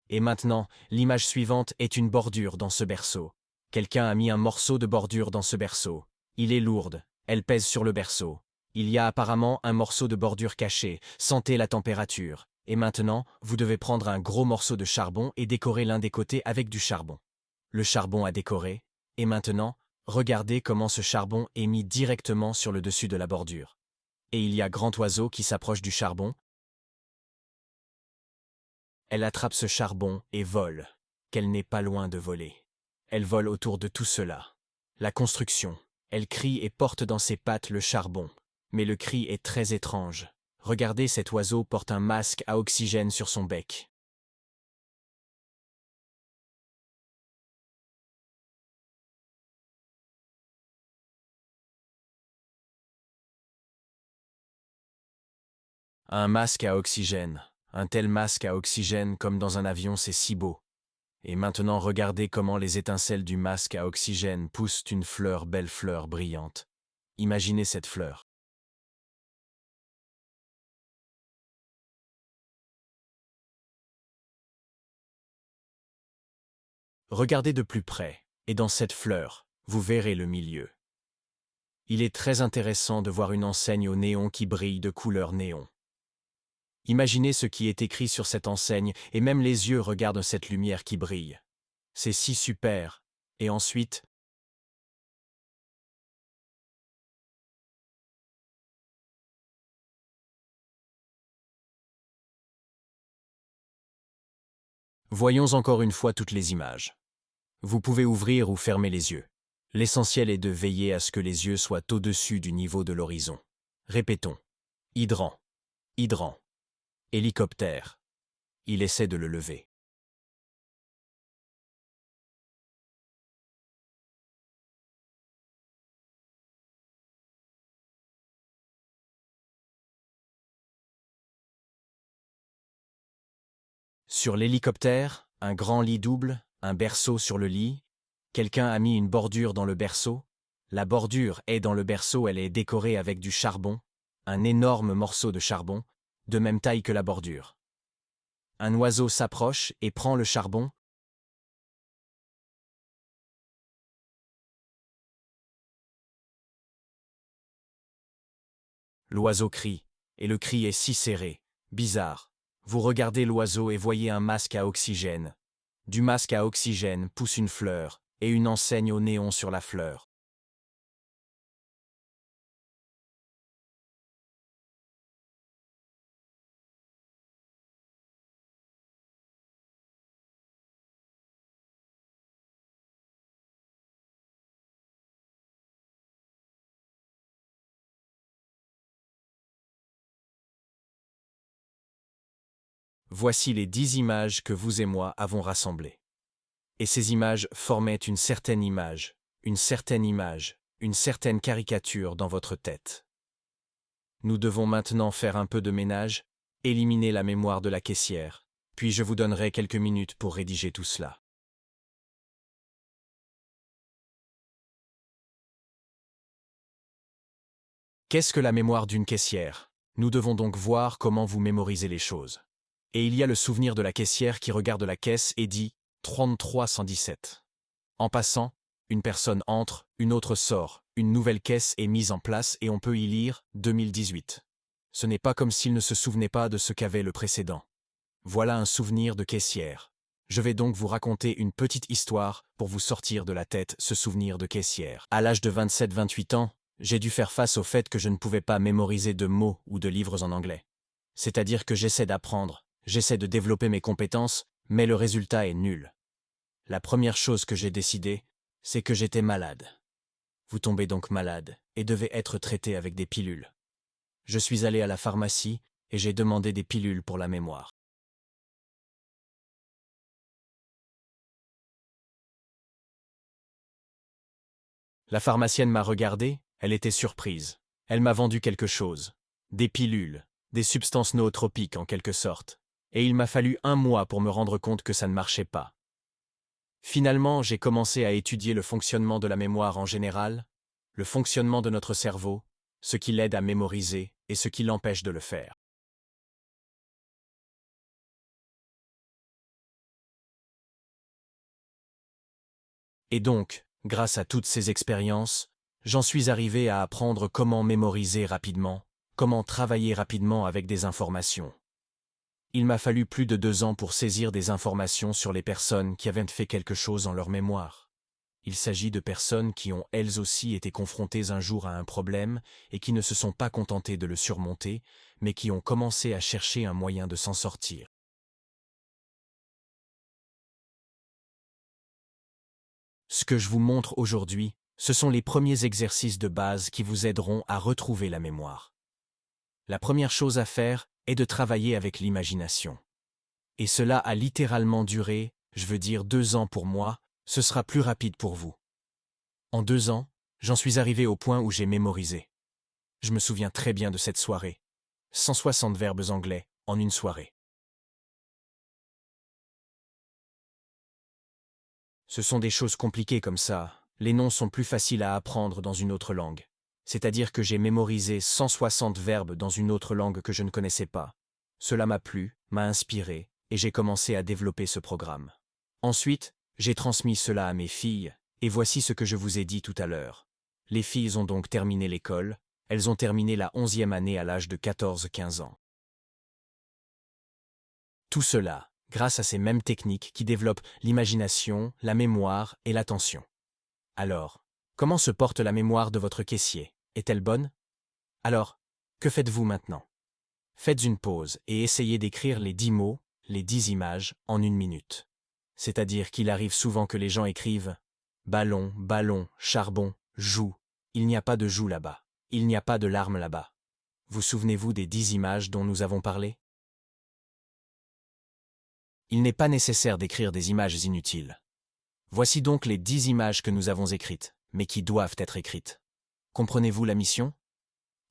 Et maintenant, l'image suivante est une bordure dans ce berceau. Quelqu'un a mis un morceau de bordure dans ce berceau. Il est lourde, elle pèse sur le berceau. Il y a apparemment un morceau de bordure caché, sentez la température. Et maintenant, vous devez prendre un gros morceau de charbon et décorer l'un des côtés avec du charbon. Le charbon a décoré, et maintenant, regardez comment ce charbon est mis directement sur le dessus de la bordure. Et il y a grand oiseau qui s'approche du charbon. Elle attrape ce charbon et vole, qu'elle n'est pas loin de voler. Elle vole autour de tout cela. La construction. Elle crie et porte dans ses pattes le charbon. Mais le cri est très étrange. Regardez, cet oiseau porte un masque à oxygène sur son bec. Un masque à oxygène. Un tel masque à oxygène comme dans un avion, c'est si beau. Et maintenant regardez comment les étincelles du masque à oxygène poussent une fleur, belle fleur brillante. Imaginez cette fleur. Regardez de plus près, et dans cette fleur, vous verrez le milieu. Il est très intéressant de voir une enseigne au néon qui brille de couleur néon. Imaginez ce qui est écrit sur cette enseigne, et même les yeux regardent cette lumière qui brille. C'est si super. Et ensuite, Voyons encore une fois toutes les images. Vous pouvez ouvrir ou fermer les yeux. L'essentiel est de veiller à ce que les yeux soient au-dessus du niveau de l'horizon. Répétons. Hydrant. Hydrant. Hélicoptère. Il essaie de le lever. Sur l'hélicoptère, un grand lit double, un berceau sur le lit. Quelqu'un a mis une bordure dans le berceau. La bordure est dans le berceau, elle est décorée avec du charbon, un énorme morceau de charbon, de même taille que la bordure. Un oiseau s'approche et prend le charbon. L'oiseau crie, et le cri est si serré, bizarre. Vous regardez l'oiseau et voyez un masque à oxygène. Du masque à oxygène pousse une fleur, et une enseigne au néon sur la fleur. Voici les 10 images que vous et moi avons rassemblées. Et ces images formaient une certaine image, une certaine image, une certaine caricature dans votre tête. Nous devons maintenant faire un peu de ménage, éliminer la mémoire de la caissière, puis je vous donnerai quelques minutes pour rédiger tout cela. Qu'est-ce que la mémoire d'une caissière? Nous devons donc voir comment vous mémorisez les choses. Et il y a le souvenir de la caissière qui regarde la caisse et dit « 3317 ». En passant, une personne entre, une autre sort, une nouvelle caisse est mise en place et on peut y lire « 2018 ». Ce n'est pas comme s'il ne se souvenait pas de ce qu'avait le précédent. Voilà un souvenir de caissière. Je vais donc vous raconter une petite histoire pour vous sortir de la tête ce souvenir de caissière. À l'âge de 27-28 ans, j'ai dû faire face au fait que je ne pouvais pas mémoriser de mots ou de livres en anglais. C'est-à-dire que j'essaie d'apprendre, j'essaie de développer mes compétences, mais le résultat est nul. La première chose que j'ai décidé, c'est que j'étais malade. Vous tombez donc malade et devez être traité avec des pilules. Je suis allé à la pharmacie et j'ai demandé des pilules pour la mémoire. La pharmacienne m'a regardé, elle était surprise. Elle m'a vendu quelque chose. Des pilules, des substances nootropiques en quelque sorte. Et il m'a fallu 1 mois pour me rendre compte que ça ne marchait pas. Finalement, j'ai commencé à étudier le fonctionnement de la mémoire en général, le fonctionnement de notre cerveau, ce qui l'aide à mémoriser et ce qui l'empêche de le faire. Et donc, grâce à toutes ces expériences, j'en suis arrivé à apprendre comment mémoriser rapidement, comment travailler rapidement avec des informations. Il m'a fallu plus de 2 ans pour saisir des informations sur les personnes qui avaient fait quelque chose en leur mémoire. Il s'agit de personnes qui ont elles aussi été confrontées un jour à un problème et qui ne se sont pas contentées de le surmonter, mais qui ont commencé à chercher un moyen de s'en sortir. Ce que je vous montre aujourd'hui, ce sont les premiers exercices de base qui vous aideront à retrouver la mémoire. La première chose à faire est de travailler avec l'imagination. Et cela a littéralement duré, je veux dire 2 ans pour moi, ce sera plus rapide pour vous. En 2 ans, j'en suis arrivé au point où j'ai mémorisé. Je me souviens très bien de cette soirée. 160 verbes anglais en une soirée. Ce sont des choses compliquées comme ça. Les noms sont plus faciles à apprendre dans une autre langue. C'est-à-dire que j'ai mémorisé 160 verbes dans une autre langue que je ne connaissais pas. Cela m'a plu, m'a inspiré, et j'ai commencé à développer ce programme. Ensuite, j'ai transmis cela à mes filles, et voici ce que je vous ai dit tout à l'heure. Les filles ont donc terminé l'école, elles ont terminé la 11e année à l'âge de 14-15 ans. Tout cela, grâce à ces mêmes techniques qui développent l'imagination, la mémoire et l'attention. Alors, comment se porte la mémoire de votre caissier? Est-elle bonne? Alors, que faites-vous maintenant? Faites une pause et essayez d'écrire les 10 mots, les 10 images, en 1 minute. C'est-à-dire qu'il arrive souvent que les gens écrivent « ballon, ballon, charbon, joue ». Il n'y a pas de joue là-bas. Il n'y a pas de larmes là-bas. Vous souvenez-vous des 10 images dont nous avons parlé? Il n'est pas nécessaire d'écrire des images inutiles. Voici donc les 10 images que nous avons écrites, mais qui doivent être écrites. Comprenez-vous la mission?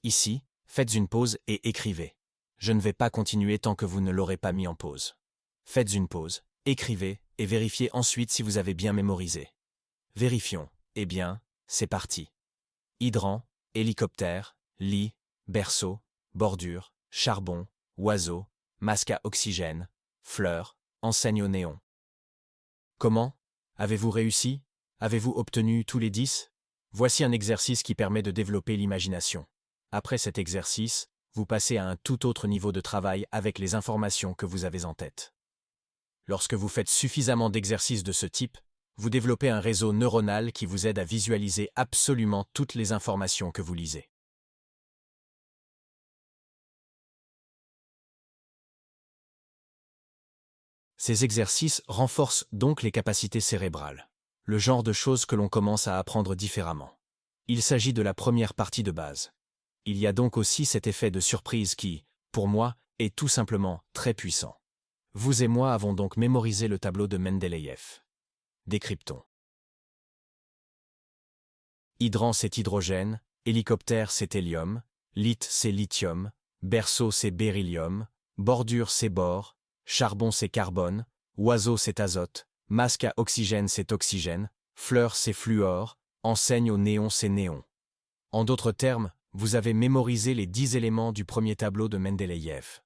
Ici, faites une pause et écrivez. Je ne vais pas continuer tant que vous ne l'aurez pas mis en pause. Faites une pause, écrivez et vérifiez ensuite si vous avez bien mémorisé. Vérifions. Eh bien, c'est parti. Hydrant, hélicoptère, lit, berceau, bordure, charbon, oiseau, masque à oxygène, fleurs, enseigne au néon. Comment? Avez-vous réussi? Avez-vous obtenu tous les 10? Voici un exercice qui permet de développer l'imagination. Après cet exercice, vous passez à un tout autre niveau de travail avec les informations que vous avez en tête. Lorsque vous faites suffisamment d'exercices de ce type, vous développez un réseau neuronal qui vous aide à visualiser absolument toutes les informations que vous lisez. Ces exercices renforcent donc les capacités cérébrales, le genre de choses que l'on commence à apprendre différemment. Il s'agit de la première partie de base. Il y a donc aussi cet effet de surprise qui, pour moi, est tout simplement très puissant. Vous et moi avons donc mémorisé le tableau de Mendeleïev. Décryptons. Hydrant, c'est hydrogène, hélicoptère, c'est hélium, lit, c'est lithium, berceau, c'est beryllium, bordure, c'est bore, charbon, c'est carbone, oiseau, c'est azote, masque à oxygène, c'est oxygène, fleur, c'est fluor, enseigne au néon, c'est néon. En d'autres termes, vous avez mémorisé les 10 éléments du premier tableau de Mendeleïev.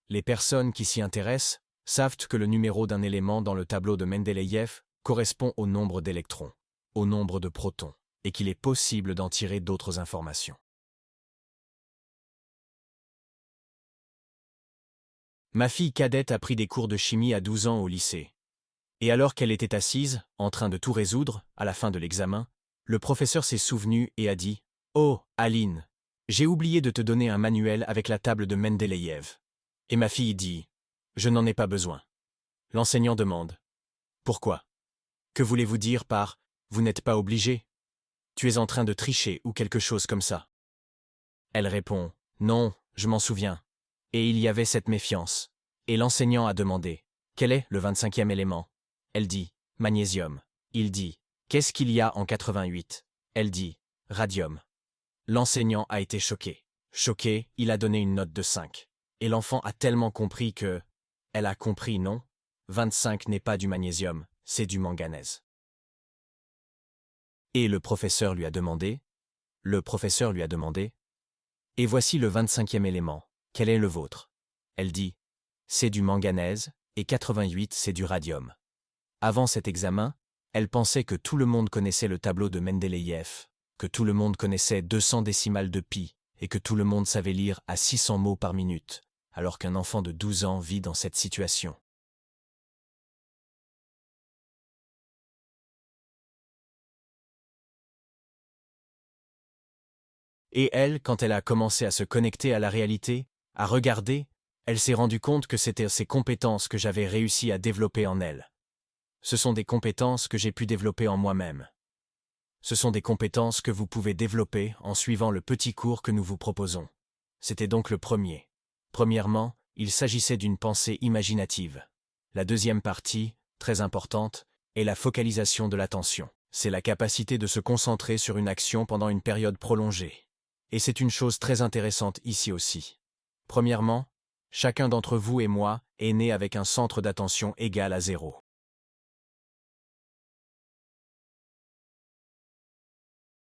Les personnes qui s'y intéressent savent que le numéro d'un élément dans le tableau de Mendeleïev correspond au nombre d'électrons, au nombre de protons, et qu'il est possible d'en tirer d'autres informations. Ma fille cadette a pris des cours de chimie à 12 ans au lycée. Et alors qu'elle était assise, en train de tout résoudre, à la fin de l'examen, le professeur s'est souvenu et a dit « Oh, Aline, j'ai oublié de te donner un manuel avec la table de Mendeleïev. » Et ma fille dit « Je n'en ai pas besoin. » L'enseignant demande « Pourquoi? Que voulez-vous dire par « Vous n'êtes pas obligé? Tu es en train de tricher ou quelque chose comme ça. » Elle répond « Non, je m'en souviens. » Et il y avait cette méfiance. Et l'enseignant a demandé « Quel est le 25e élément? » Elle dit « Magnésium. » Il dit « Qu'est-ce qu'il y a en 88 ?» Elle dit « Radium. » L'enseignant a été choqué. Choqué, il a donné une note de 5. Et l'enfant a tellement compris que… Elle a compris, non? 25 n'est pas du magnésium, c'est du manganèse. Et le professeur lui a demandé « Et voici le 25e élément. Quel est le vôtre? » Elle dit « C'est du manganèse, et 88 c'est du radium. » Avant cet examen, elle pensait que tout le monde connaissait le tableau de Mendeleïev, que tout le monde connaissait 200 décimales de pi, et que tout le monde savait lire à 600 mots par minute, alors qu'un enfant de 12 ans vit dans cette situation. Et elle, quand elle a commencé à se connecter à la réalité, à regarder, elle s'est rendue compte que c'était ces compétences que j'avais réussi à développer en elle. Ce sont des compétences que j'ai pu développer en moi-même. Ce sont des compétences que vous pouvez développer en suivant le petit cours que nous vous proposons. C'était donc le premier. Premièrement, il s'agissait d'une pensée imaginative. La deuxième partie, très importante, est la focalisation de l'attention. C'est la capacité de se concentrer sur une action pendant une période prolongée. Et c'est une chose très intéressante ici aussi. Premièrement, chacun d'entre vous et moi est né avec un centre d'attention égal à 0.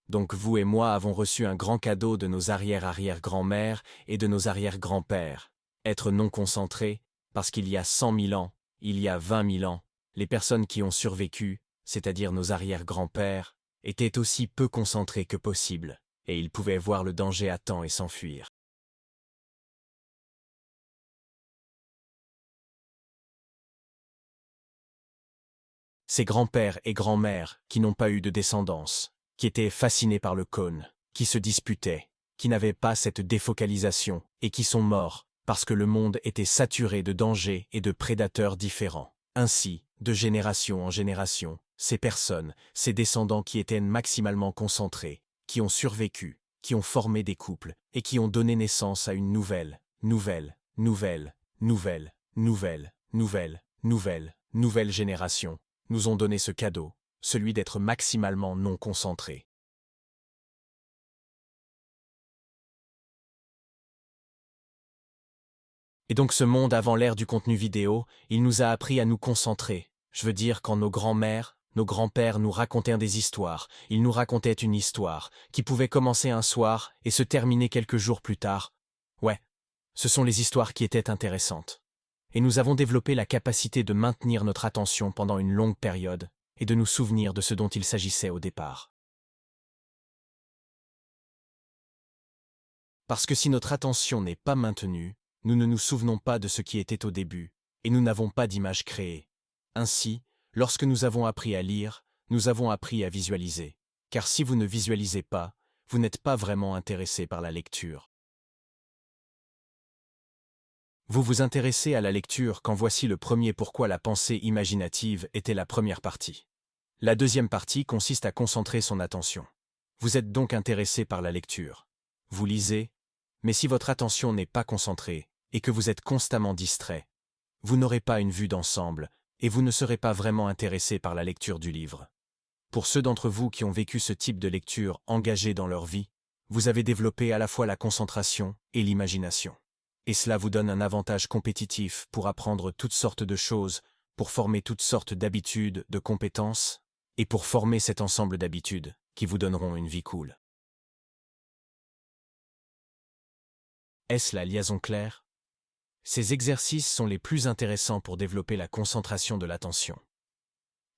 Donc vous et moi avons reçu un grand cadeau de nos arrière-arrière-grand-mères et de nos arrière-grands-pères. Être non concentré, parce qu'il y a 100 000 ans, il y a 20 000 ans, les personnes qui ont survécu, c'est-à-dire nos arrière-grands-pères, étaient aussi peu concentrés que possible, et ils pouvaient voir le danger à temps et s'enfuir. Ces grands-pères et grands-mères qui n'ont pas eu de descendance, qui étaient fascinés par le cône, qui se disputaient, qui n'avaient pas cette défocalisation et qui sont morts, parce que le monde était saturé de dangers et de prédateurs différents. Ainsi, de génération en génération, ces personnes, ces descendants qui étaient maximalement concentrés, qui ont survécu, qui ont formé des couples et qui ont donné naissance à une nouvelle génération, nous ont donné ce cadeau, celui d'être maximalement non concentrés. Et donc ce monde avant l'ère du contenu vidéo, il nous a appris à nous concentrer. Je veux dire, quand nos grands-mères, nos grands-pères nous racontaient des histoires, ils nous racontaient une histoire qui pouvait commencer un soir et se terminer quelques jours plus tard. Ouais, ce sont les histoires qui étaient intéressantes. Et nous avons développé la capacité de maintenir notre attention pendant une longue période et de nous souvenir de ce dont il s'agissait au départ. Parce que si notre attention n'est pas maintenue, nous ne nous souvenons pas de ce qui était au début, et nous n'avons pas d'image créée. Ainsi, lorsque nous avons appris à lire, nous avons appris à visualiser. Car si vous ne visualisez pas, vous n'êtes pas vraiment intéressé par la lecture. Vous vous intéressez à la lecture quand voici le premier pourquoi la pensée imaginative était la première partie. La deuxième partie consiste à concentrer son attention. Vous êtes donc intéressé par la lecture. Vous lisez, mais si votre attention n'est pas concentrée et que vous êtes constamment distrait, vous n'aurez pas une vue d'ensemble et vous ne serez pas vraiment intéressé par la lecture du livre. Pour ceux d'entre vous qui ont vécu ce type de lecture engagée dans leur vie, vous avez développé à la fois la concentration et l'imagination. Et cela vous donne un avantage compétitif pour apprendre toutes sortes de choses, pour former toutes sortes d'habitudes, de compétences, et pour former cet ensemble d'habitudes qui vous donneront une vie cool. Est-ce la liaison claire? Ces exercices sont les plus intéressants pour développer la concentration de l'attention.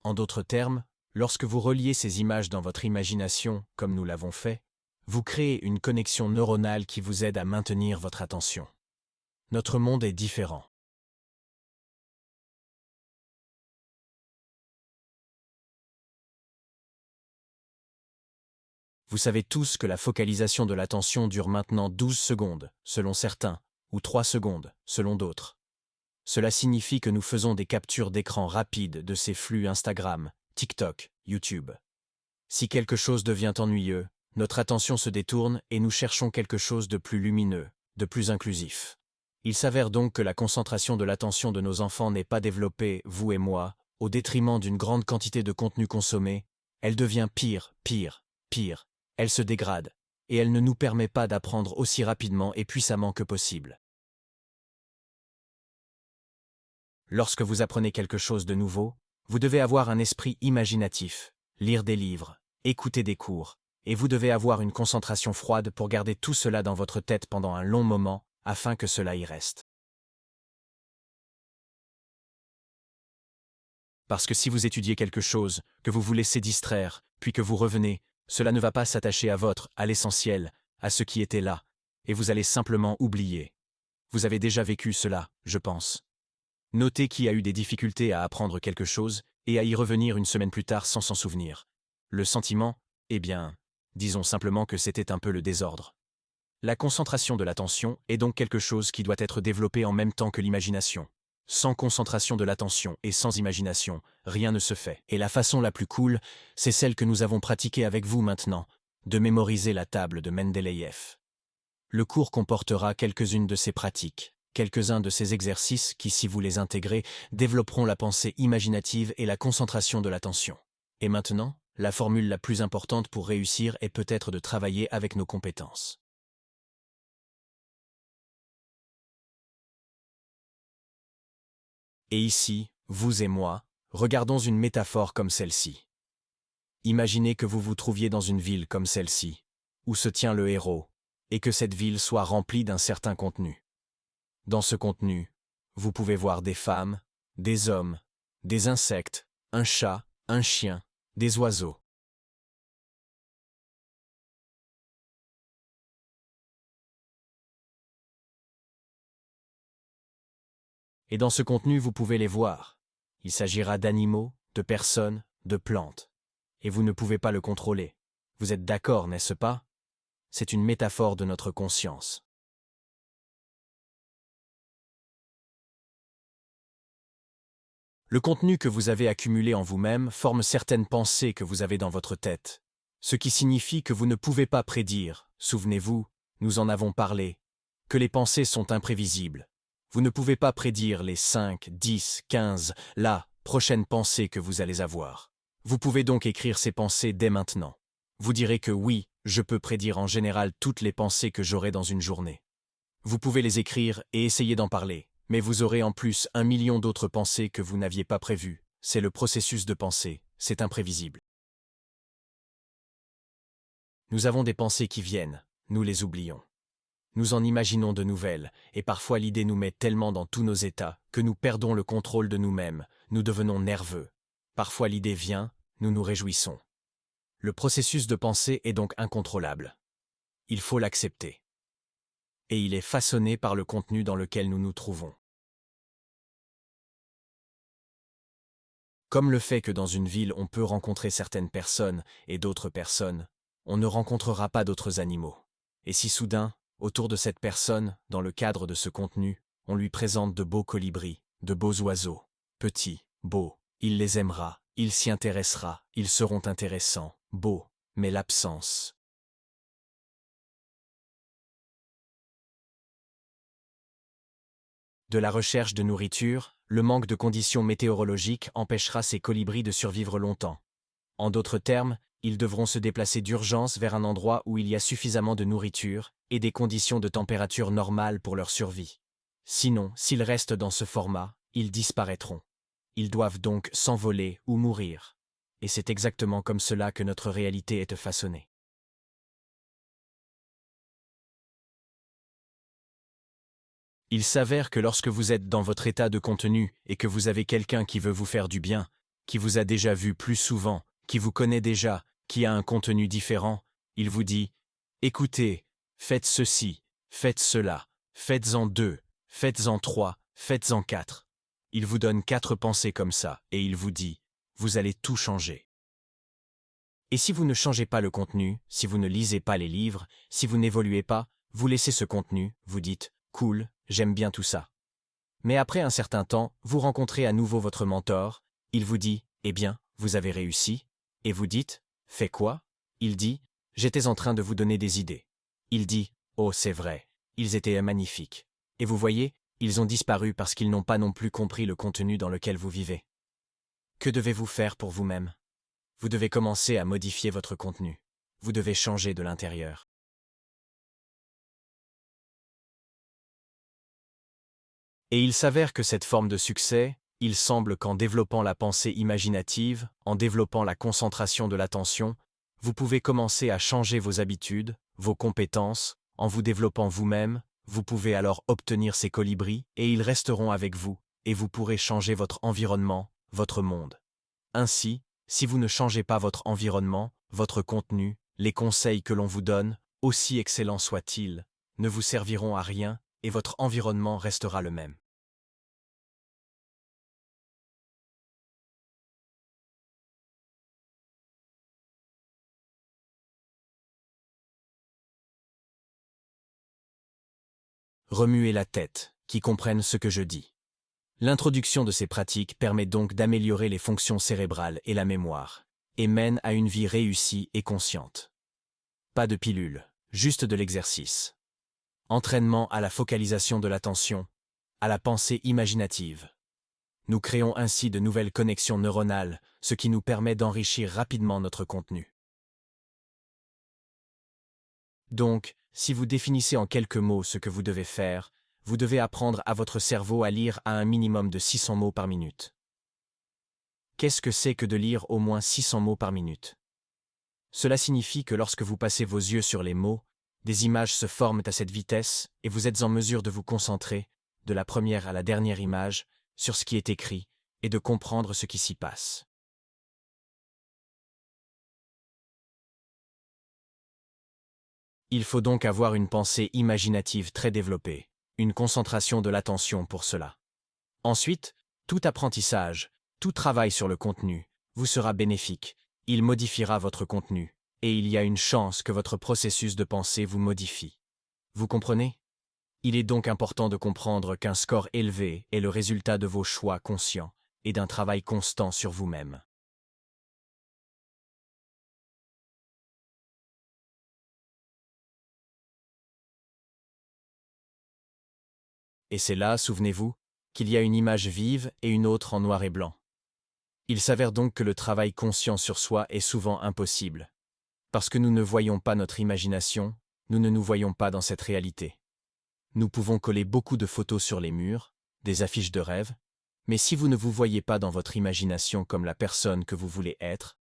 En d'autres termes, lorsque vous reliez ces images dans votre imagination, comme nous l'avons fait, vous créez une connexion neuronale qui vous aide à maintenir votre attention. Notre monde est différent. Vous savez tous que la focalisation de l'attention dure maintenant 12 secondes, selon certains, ou 3 secondes, selon d'autres. Cela signifie que nous faisons des captures d'écran rapides de ces flux Instagram, TikTok, YouTube. Si quelque chose devient ennuyeux, notre attention se détourne et nous cherchons quelque chose de plus lumineux, de plus inclusif. Il s'avère donc que la concentration de l'attention de nos enfants n'est pas développée, vous et moi, au détriment d'une grande quantité de contenu consommé, elle devient pire. Elle se dégrade, et elle ne nous permet pas d'apprendre aussi rapidement et puissamment que possible. Lorsque vous apprenez quelque chose de nouveau, vous devez avoir un esprit imaginatif, lire des livres, écouter des cours, et vous devez avoir une concentration froide pour garder tout cela dans votre tête pendant un long moment, afin que cela y reste. Parce que si vous étudiez quelque chose, que vous vous laissez distraire, puis que vous revenez, cela ne va pas s'attacher à l'essentiel, à ce qui était là, et vous allez simplement oublier. Vous avez déjà vécu cela, je pense. Notez qui a eu des difficultés à apprendre quelque chose et à y revenir une semaine plus tard sans s'en souvenir. Le sentiment, eh bien, disons simplement que c'était un peu le désordre. La concentration de l'attention est donc quelque chose qui doit être développé en même temps que l'imagination. Sans concentration de l'attention et sans imagination, rien ne se fait. Et la façon la plus cool, c'est celle que nous avons pratiquée avec vous maintenant, de mémoriser la table de Mendeleïev. Le cours comportera quelques-unes de ces pratiques, quelques-uns de ces exercices qui, si vous les intégrez, développeront la pensée imaginative et la concentration de l'attention. Et maintenant, la formule la plus importante pour réussir est peut-être de travailler avec nos compétences. Et ici, vous et moi, regardons une métaphore comme celle-ci. Imaginez que vous vous trouviez dans une ville comme celle-ci, où se tient le héros, et que cette ville soit remplie d'un certain contenu. Dans ce contenu, vous pouvez voir des femmes, des hommes, des insectes, un chat, un chien, des oiseaux. Et dans ce contenu, vous pouvez les voir. Il s'agira d'animaux, de personnes, de plantes. Et vous ne pouvez pas le contrôler. Vous êtes d'accord, n'est-ce pas? C'est une métaphore de notre conscience. Le contenu que vous avez accumulé en vous-même forme certaines pensées que vous avez dans votre tête, ce qui signifie que vous ne pouvez pas prédire, souvenez-vous, nous en avons parlé, que les pensées sont imprévisibles. Vous ne pouvez pas prédire les 5, 10, 15, la prochaine pensée que vous allez avoir. Vous pouvez donc écrire ces pensées dès maintenant. Vous direz que oui, je peux prédire en général toutes les pensées que j'aurai dans une journée. Vous pouvez les écrire et essayer d'en parler, mais vous aurez en plus 1 million d'autres pensées que vous n'aviez pas prévues. C'est le processus de pensée, c'est imprévisible. Nous avons des pensées qui viennent, nous les oublions. Nous en imaginons de nouvelles, et parfois l'idée nous met tellement dans tous nos états que nous perdons le contrôle de nous-mêmes, nous devenons nerveux. Parfois l'idée vient, nous nous réjouissons. Le processus de pensée est donc incontrôlable. Il faut l'accepter. Et il est façonné par le contenu dans lequel nous nous trouvons. Comme le fait que dans une ville on peut rencontrer certaines personnes et d'autres personnes, on ne rencontrera pas d'autres animaux. Et si soudain, autour de cette personne, dans le cadre de ce contenu, on lui présente de beaux colibris, de beaux oiseaux, petits, beaux, il les aimera, il s'y intéressera, ils seront intéressants, beaux, mais l'absence. De la recherche de nourriture, le manque de conditions météorologiques empêchera ces colibris de survivre longtemps. En d'autres termes, ils devront se déplacer d'urgence vers un endroit où il y a suffisamment de nourriture et des conditions de température normales pour leur survie. Sinon, s'ils restent dans ce format, ils disparaîtront. Ils doivent donc s'envoler ou mourir. Et c'est exactement comme cela que notre réalité est façonnée. Il s'avère que lorsque vous êtes dans votre état de contenu et que vous avez quelqu'un qui veut vous faire du bien, qui vous a déjà vu plus souvent, qui vous connaît déjà, qui a un contenu différent, il vous dit « Écoutez, faites ceci, faites cela, faites-en 2, faites-en 3, faites-en 4. » Il vous donne 4 pensées comme ça et il vous dit « Vous allez tout changer. » Et si vous ne changez pas le contenu, si vous ne lisez pas les livres, si vous n'évoluez pas, vous laissez ce contenu, vous dites « Cool, j'aime bien tout ça. » Mais après un certain temps, vous rencontrez à nouveau votre mentor, il vous dit « Eh bien, vous avez réussi ?» Et vous dites « Fais quoi ?» Il dit « J'étais en train de vous donner des idées. » Il dit « Oh, c'est vrai, ils étaient magnifiques. » Et vous voyez, ils ont disparu parce qu'ils n'ont pas non plus compris le contenu dans lequel vous vivez. Que devez-vous faire pour vous-même? Vous devez commencer à modifier votre contenu. Vous devez changer de l'intérieur. Et il s'avère que cette forme de succès, il semble qu'en développant la pensée imaginative, en développant la concentration de l'attention, vous pouvez commencer à changer vos habitudes, vos compétences, en vous développant vous-même, vous pouvez alors obtenir ces colibris et ils resteront avec vous, et vous pourrez changer votre environnement, votre monde. Ainsi, si vous ne changez pas votre environnement, votre contenu, les conseils que l'on vous donne, aussi excellents soient-ils, ne vous serviront à rien et votre environnement restera le même. Remuez la tête, qui comprennent ce que je dis. L'introduction de ces pratiques permet donc d'améliorer les fonctions cérébrales et la mémoire, et mène à une vie réussie et consciente. Pas de pilule, juste de l'exercice. Entraînement à la focalisation de l'attention, à la pensée imaginative. Nous créons ainsi de nouvelles connexions neuronales, ce qui nous permet d'enrichir rapidement notre contenu. Donc, si vous définissez en quelques mots ce que vous devez faire, vous devez apprendre à votre cerveau à lire à un minimum de 600 mots par minute. Qu'est-ce que c'est que de lire au moins 600 mots par minute? Cela signifie que lorsque vous passez vos yeux sur les mots, des images se forment à cette vitesse et vous êtes en mesure de vous concentrer, de la première à la dernière image, sur ce qui est écrit et de comprendre ce qui s'y passe. Il faut donc avoir une pensée imaginative très développée, une concentration de l'attention pour cela. Ensuite, tout apprentissage, tout travail sur le contenu, vous sera bénéfique, il modifiera votre contenu, et il y a une chance que votre processus de pensée vous modifie. Vous comprenez? Il est donc important de comprendre qu'un score élevé est le résultat de vos choix conscients, et d'un travail constant sur vous-même. Et c'est là, souvenez-vous, qu'il y a une image vive et une autre en noir et blanc. Il s'avère donc que le travail conscient sur soi est souvent impossible. Parce que nous ne voyons pas notre imagination, nous ne nous voyons pas dans cette réalité. Nous pouvons coller beaucoup de photos sur les murs, des affiches de rêve, mais si vous ne vous voyez pas dans votre imagination comme la personne que vous voulez être,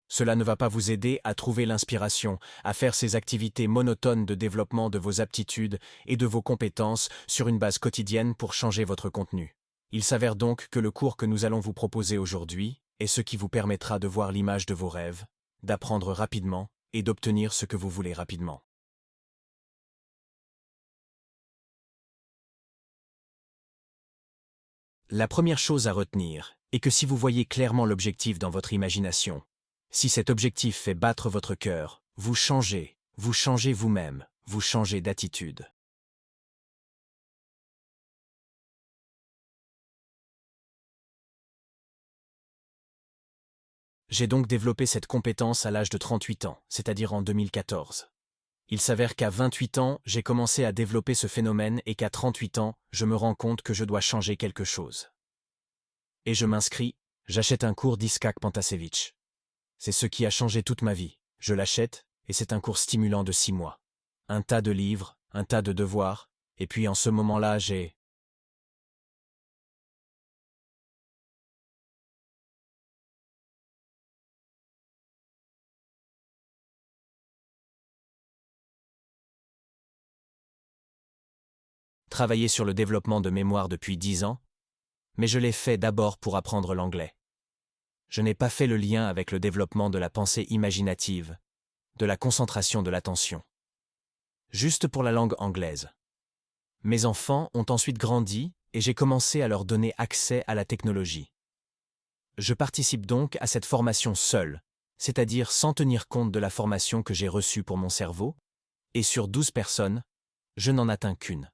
cela ne va pas vous aider à trouver l'inspiration, à faire ces activités monotones de développement de vos aptitudes et de vos compétences sur une base quotidienne pour changer votre contenu. Il s'avère donc que le cours que nous allons vous proposer aujourd'hui est ce qui vous permettra de voir l'image de vos rêves, d'apprendre rapidement et d'obtenir ce que vous voulez rapidement. La première chose à retenir est que si vous voyez clairement l'objectif dans votre imagination, si cet objectif fait battre votre cœur, vous changez vous-même, vous changez d'attitude. J'ai donc développé cette compétence à l'âge de 38 ans, c'est-à-dire en 2014. Il s'avère qu'à 28 ans, j'ai commencé à développer ce phénomène et qu'à 38 ans, je me rends compte que je dois changer quelque chose. Et je m'inscris, j'achète un cours d'Iskak Pantasevich. C'est ce qui a changé toute ma vie. Je l'achète, et c'est un cours stimulant de 6 mois. Un tas de livres, un tas de devoirs, et puis en ce moment-là, j'ai travaillé sur le développement de mémoire depuis 10 ans, mais je l'ai fait d'abord pour apprendre l'anglais. Je n'ai pas fait le lien avec le développement de la pensée imaginative, de la concentration de l'attention. Juste pour la langue anglaise. Mes enfants ont ensuite grandi et j'ai commencé à leur donner accès à la technologie. Je participe donc à cette formation seul, c'est-à-dire sans tenir compte de la formation que j'ai reçue pour mon cerveau, et sur 12 personnes, je n'en atteins qu'une.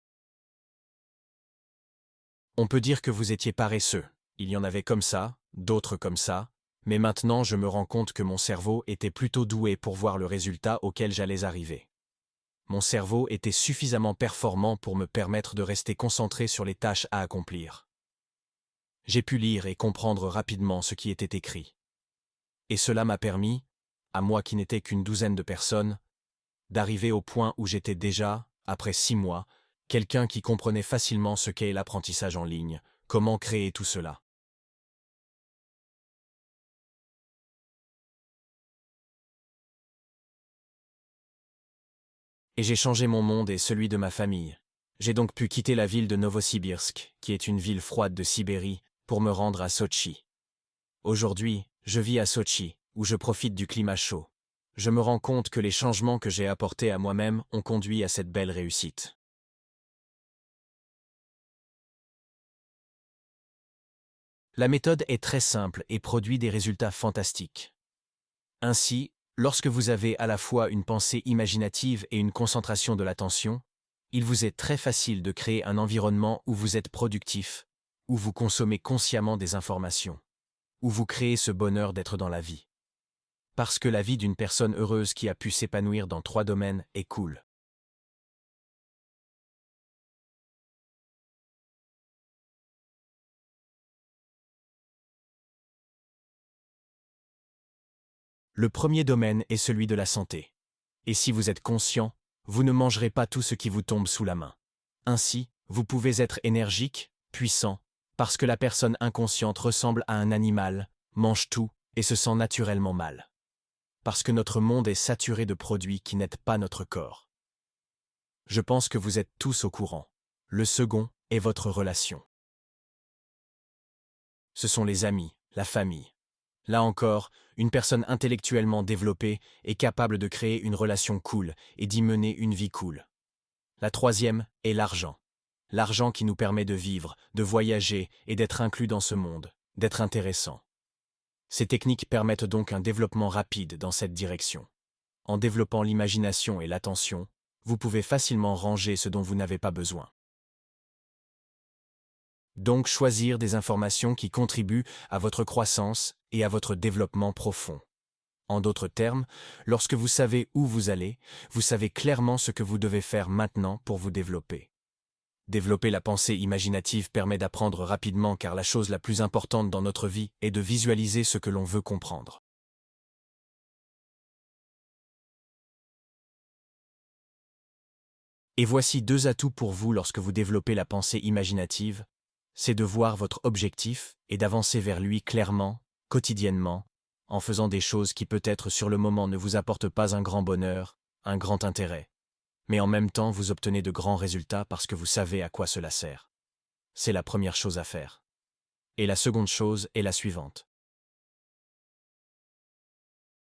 On peut dire que vous étiez paresseux, il y en avait comme ça, d'autres comme ça, mais maintenant je me rends compte que mon cerveau était plutôt doué pour voir le résultat auquel j'allais arriver. Mon cerveau était suffisamment performant pour me permettre de rester concentré sur les tâches à accomplir. J'ai pu lire et comprendre rapidement ce qui était écrit. Et cela m'a permis, à moi qui n'étais qu'une douzaine de personnes, d'arriver au point où j'étais déjà, après 6 mois, quelqu'un qui comprenait facilement ce qu'est l'apprentissage en ligne, comment créer tout cela. Et j'ai changé mon monde et celui de ma famille. J'ai donc pu quitter la ville de Novosibirsk, qui est une ville froide de Sibérie, pour me rendre à Sotchi. Aujourd'hui, je vis à Sotchi, où je profite du climat chaud. Je me rends compte que les changements que j'ai apportés à moi-même ont conduit à cette belle réussite. La méthode est très simple et produit des résultats fantastiques. Ainsi, lorsque vous avez à la fois une pensée imaginative et une concentration de l'attention, il vous est très facile de créer un environnement où vous êtes productif, où vous consommez consciemment des informations, où vous créez ce bonheur d'être dans la vie. Parce que la vie d'une personne heureuse qui a pu s'épanouir dans 3 domaines est cool. Le premier domaine est celui de la santé. Et si vous êtes conscient, vous ne mangerez pas tout ce qui vous tombe sous la main. Ainsi, vous pouvez être énergique, puissant, parce que la personne inconsciente ressemble à un animal, mange tout et se sent naturellement mal. Parce que notre monde est saturé de produits qui n'aident pas notre corps. Je pense que vous êtes tous au courant. Le second est votre relation. Ce sont les amis, la famille. Là encore, une personne intellectuellement développée est capable de créer une relation cool et d'y mener une vie cool. La troisième est l'argent. L'argent qui nous permet de vivre, de voyager et d'être inclus dans ce monde, d'être intéressant. Ces techniques permettent donc un développement rapide dans cette direction. En développant l'imagination et l'attention, vous pouvez facilement ranger ce dont vous n'avez pas besoin. Donc choisir des informations qui contribuent à votre croissance et à votre développement profond. En d'autres termes, lorsque vous savez où vous allez, vous savez clairement ce que vous devez faire maintenant pour vous développer. Développer la pensée imaginative permet d'apprendre rapidement car la chose la plus importante dans notre vie est de visualiser ce que l'on veut comprendre. Et voici 2 atouts pour vous lorsque vous développez la pensée imaginative, c'est de voir votre objectif et d'avancer vers lui clairement, quotidiennement, en faisant des choses qui peut-être sur le moment ne vous apportent pas un grand bonheur, un grand intérêt, mais en même temps vous obtenez de grands résultats parce que vous savez à quoi cela sert. C'est la première chose à faire. Et la seconde chose est la suivante.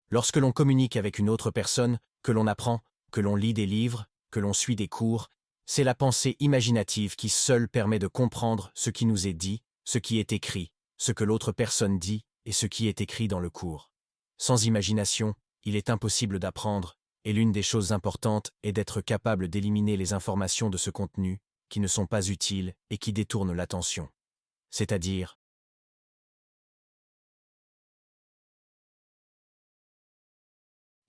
Lorsque l'on communique avec une autre personne, que l'on apprend, que l'on lit des livres, que l'on suit des cours, c'est la pensée imaginative qui seule permet de comprendre ce qui nous est dit, ce qui est écrit, ce que l'autre personne dit et ce qui est écrit dans le cours. Sans imagination, il est impossible d'apprendre, et l'une des choses importantes est d'être capable d'éliminer les informations de ce contenu qui ne sont pas utiles et qui détournent l'attention. C'est-à-dire,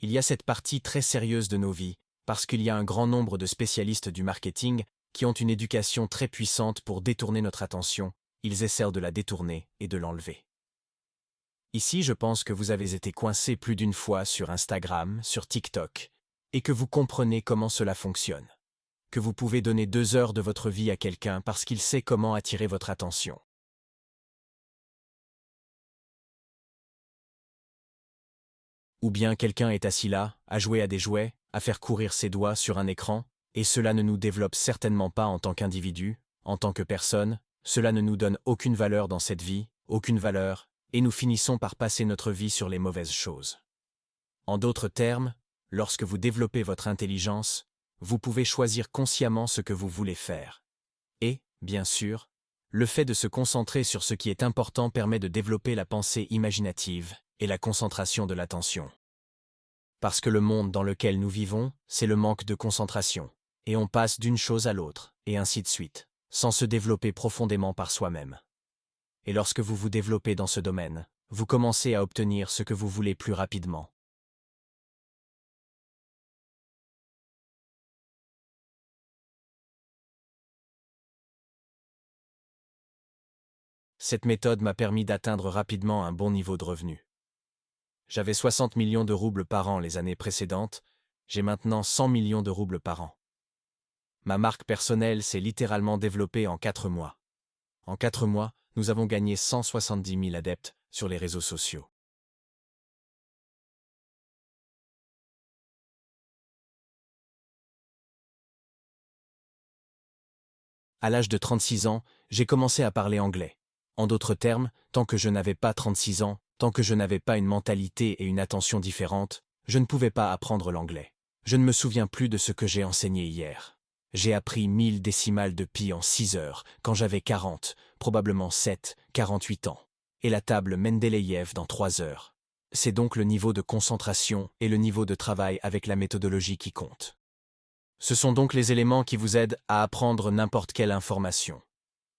il y a cette partie très sérieuse de nos vies, parce qu'il y a un grand nombre de spécialistes du marketing qui ont une éducation très puissante pour détourner notre attention, ils essaient de la détourner et de l'enlever. Ici, je pense que vous avez été coincé plus d'une fois sur Instagram, sur TikTok, et que vous comprenez comment cela fonctionne. Que vous pouvez donner 2 heures de votre vie à quelqu'un parce qu'il sait comment attirer votre attention. Ou bien quelqu'un est assis là, à jouer à des jouets, à faire courir ses doigts sur un écran, et cela ne nous développe certainement pas en tant qu'individu, en tant que personne, cela ne nous donne aucune valeur dans cette vie, aucune valeur, et nous finissons par passer notre vie sur les mauvaises choses. En d'autres termes, lorsque vous développez votre intelligence, vous pouvez choisir consciemment ce que vous voulez faire. Et, bien sûr, le fait de se concentrer sur ce qui est important permet de développer la pensée imaginative et la concentration de l'attention. Parce que le monde dans lequel nous vivons, c'est le manque de concentration, et on passe d'une chose à l'autre, et ainsi de suite, sans se développer profondément par soi-même. Et lorsque vous vous développez dans ce domaine, vous commencez à obtenir ce que vous voulez plus rapidement. Cette méthode m'a permis d'atteindre rapidement un bon niveau de revenu. J'avais 60 millions de roubles par an les années précédentes, j'ai maintenant 100 millions de roubles par an. Ma marque personnelle s'est littéralement développée en 4 mois. En 4 mois, nous avons gagné 170 000 adeptes sur les réseaux sociaux. À l'âge de 36 ans, j'ai commencé à parler anglais. En d'autres termes, tant que je n'avais pas 36 ans, tant que je n'avais pas une mentalité et une attention différentes, je ne pouvais pas apprendre l'anglais. Je ne me souviens plus de ce que j'ai enseigné hier. J'ai appris 1000 décimales de pi en 6 heures, quand j'avais 40, probablement 7, 48 ans. Et la table Mendeleïev dans 3 heures. C'est donc le niveau de concentration et le niveau de travail avec la méthodologie qui comptent. Ce sont donc les éléments qui vous aident à apprendre n'importe quelle information.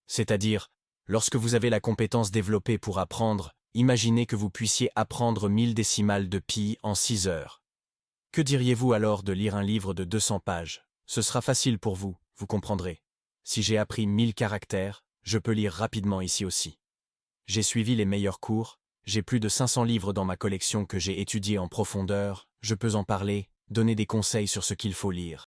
C'est-à-dire, lorsque vous avez la compétence développée pour apprendre, imaginez que vous puissiez apprendre 1000 décimales de pi en 6 heures. Que diriez-vous alors de lire un livre de 200 pages? Ce sera facile pour vous, vous comprendrez. Si j'ai appris 1000 caractères, je peux lire rapidement ici aussi. J'ai suivi les meilleurs cours, j'ai plus de 500 livres dans ma collection que j'ai étudiés en profondeur, je peux en parler, donner des conseils sur ce qu'il faut lire.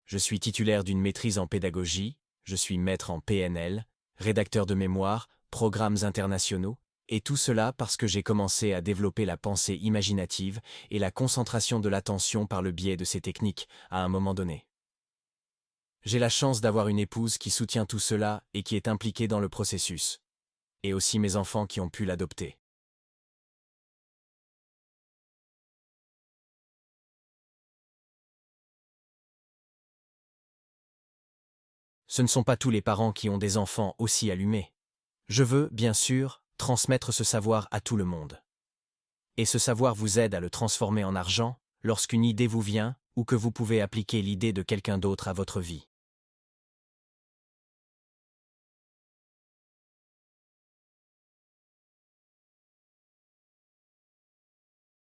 Je suis titulaire d'une maîtrise en pédagogie, je suis maître en PNL, rédacteur de mémoire, programmes internationaux, et tout cela parce que j'ai commencé à développer la pensée imaginative et la concentration de l'attention par le biais de ces techniques à un moment donné. J'ai la chance d'avoir une épouse qui soutient tout cela et qui est impliquée dans le processus, et aussi mes enfants qui ont pu l'adopter. Ce ne sont pas tous les parents qui ont des enfants aussi allumés. Je veux, bien sûr, transmettre ce savoir à tout le monde. Et ce savoir vous aide à le transformer en argent lorsqu'une idée vous vient ou que vous pouvez appliquer l'idée de quelqu'un d'autre à votre vie.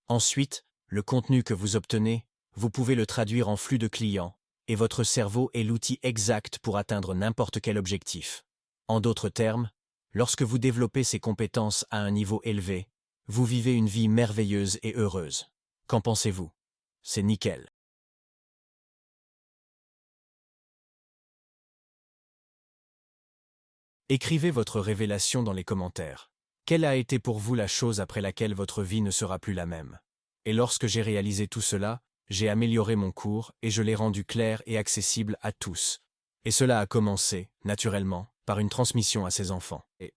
Ensuite, le contenu que vous obtenez, vous pouvez le traduire en flux de clients, et votre cerveau est l'outil exact pour atteindre n'importe quel objectif. En d'autres termes, lorsque vous développez ces compétences à un niveau élevé, vous vivez une vie merveilleuse et heureuse. Qu'en pensez-vous? C'est nickel. Écrivez votre révélation dans les commentaires. Quelle a été pour vous la chose après laquelle votre vie ne sera plus la même? Et lorsque j'ai réalisé tout cela, j'ai amélioré mon cours et je l'ai rendu clair et accessible à tous. Et cela a commencé, naturellement, par une transmission à ses enfants. Et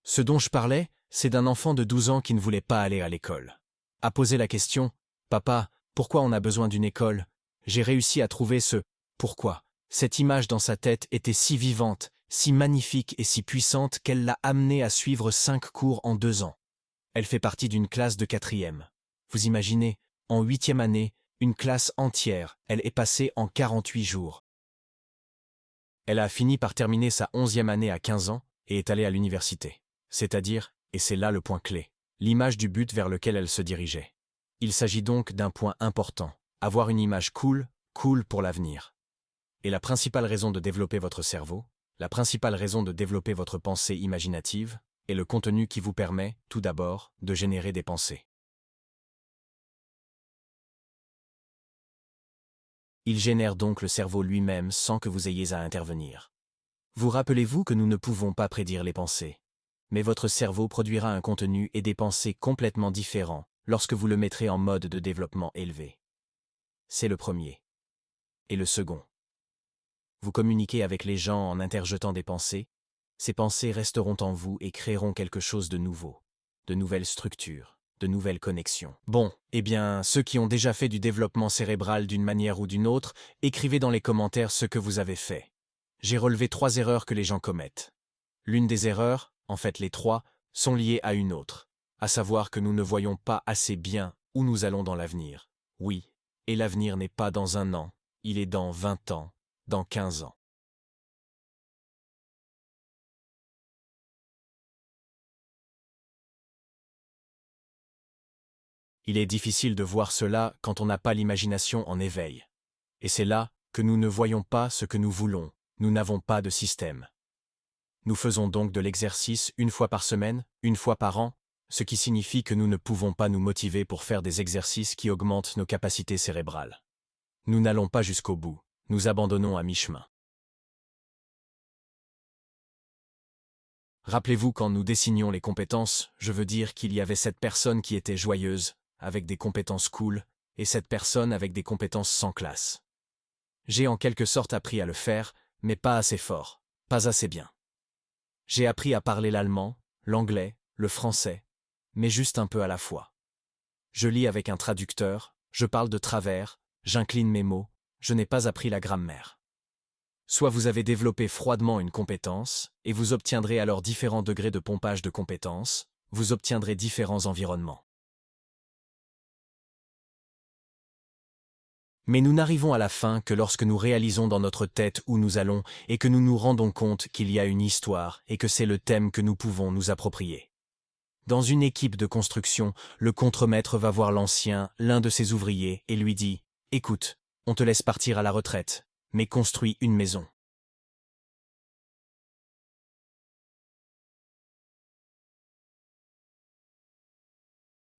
ce dont je parlais, c'est d'un enfant de 12 ans qui ne voulait pas aller à l'école. A posé la question, Papa, pourquoi on a besoin d'une école? J'ai réussi à trouver ce pourquoi. Cette image dans sa tête était si vivante, si magnifique et si puissante qu'elle l'a amené à suivre 5 cours en 2 ans. Elle fait partie d'une classe de quatrième. Vous imaginez, en 8e année, une classe entière, elle est passée en 48 jours. Elle a fini par terminer sa 11e année à 15 ans et est allée à l'université. C'est-à-dire, et c'est là le point clé, l'image du but vers lequel elle se dirigeait. Il s'agit donc d'un point important, avoir une image cool pour l'avenir. Et la principale raison de développer votre cerveau, la principale raison de développer votre pensée imaginative, est le contenu qui vous permet, tout d'abord, de générer des pensées. Il génère donc le cerveau lui-même sans que vous ayez à intervenir. Vous rappelez-vous que nous ne pouvons pas prédire les pensées. Mais votre cerveau produira un contenu et des pensées complètement différents lorsque vous le mettrez en mode de développement élevé. C'est le premier. Et le second. Vous communiquez avec les gens en interjetant des pensées. Ces pensées resteront en vous et créeront quelque chose de nouveau, de nouvelles structures, de nouvelles connexions. Bon, eh bien, ceux qui ont déjà fait du développement cérébral d'une manière ou d'une autre, écrivez dans les commentaires ce que vous avez fait. J'ai relevé 3 erreurs que les gens commettent. L'une des erreurs, en fait les 3, sont liées à une autre, à savoir que nous ne voyons pas assez bien où nous allons dans l'avenir. Oui, et l'avenir n'est pas dans 1 an, il est dans 20 ans, dans 15 ans. Il est difficile de voir cela quand on n'a pas l'imagination en éveil. Et c'est là que nous ne voyons pas ce que nous voulons, nous n'avons pas de système. Nous faisons donc de l'exercice 1 fois par semaine, 1 fois par an, ce qui signifie que nous ne pouvons pas nous motiver pour faire des exercices qui augmentent nos capacités cérébrales. Nous n'allons pas jusqu'au bout, nous abandonnons à mi-chemin. Rappelez-vous quand nous dessinions les compétences, je veux dire qu'il y avait cette personne qui était joyeuse, avec des compétences cool, et cette personne avec des compétences sans classe. J'ai en quelque sorte appris à le faire, mais pas assez fort, pas assez bien. J'ai appris à parler l'allemand, l'anglais, le français, mais juste un peu à la fois. Je lis avec un traducteur, je parle de travers, j'incline mes mots, je n'ai pas appris la grammaire. Soit vous avez développé froidement une compétence, et vous obtiendrez alors différents degrés de pompage de compétences, vous obtiendrez différents environnements. Mais nous n'arrivons à la fin que lorsque nous réalisons dans notre tête où nous allons et que nous nous rendons compte qu'il y a une histoire et que c'est le thème que nous pouvons nous approprier. Dans une équipe de construction, le contremaître va voir l'ancien, l'un de ses ouvriers, et lui dit « Écoute, on te laisse partir à la retraite, mais construis une maison. »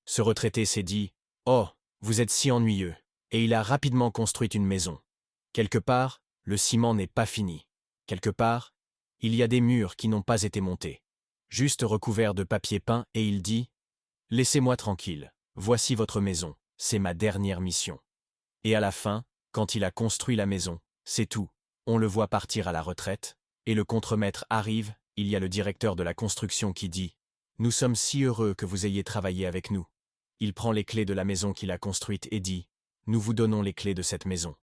Ce retraité s'est dit « Oh, vous êtes si ennuyeux !» et il a rapidement construit une maison. Quelque part, le ciment n'est pas fini. Quelque part, il y a des murs qui n'ont pas été montés, juste recouverts de papier peint, et il dit « Laissez-moi tranquille, voici votre maison, c'est ma dernière mission. » Et à la fin, quand il a construit la maison, c'est tout. On le voit partir à la retraite, et le contremaître arrive, il y a le directeur de la construction qui dit « Nous sommes si heureux que vous ayez travaillé avec nous. » Il prend les clés de la maison qu'il a construite et dit « Nous vous donnons les clés de cette maison. »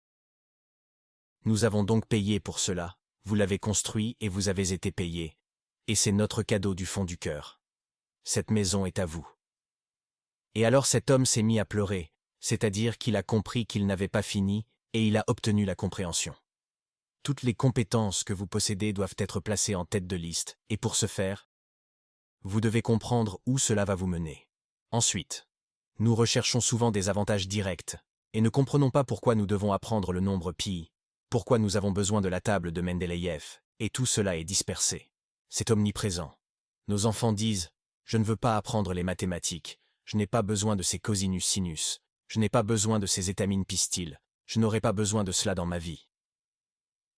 Nous avons donc payé pour cela, vous l'avez construit et vous avez été payé. Et c'est notre cadeau du fond du cœur. Cette maison est à vous. Et alors cet homme s'est mis à pleurer, c'est-à-dire qu'il a compris qu'il n'avait pas fini, et il a obtenu la compréhension. Toutes les compétences que vous possédez doivent être placées en tête de liste, et pour ce faire, vous devez comprendre où cela va vous mener. Ensuite, nous recherchons souvent des avantages directs, et ne comprenons pas pourquoi nous devons apprendre le nombre pi, pourquoi nous avons besoin de la table de Mendeleïev, et tout cela est dispersé. C'est omniprésent. Nos enfants disent « Je ne veux pas apprendre les mathématiques, je n'ai pas besoin de ces cosinus-sinus, je n'ai pas besoin de ces étamines pistils, je n'aurai pas besoin de cela dans ma vie. »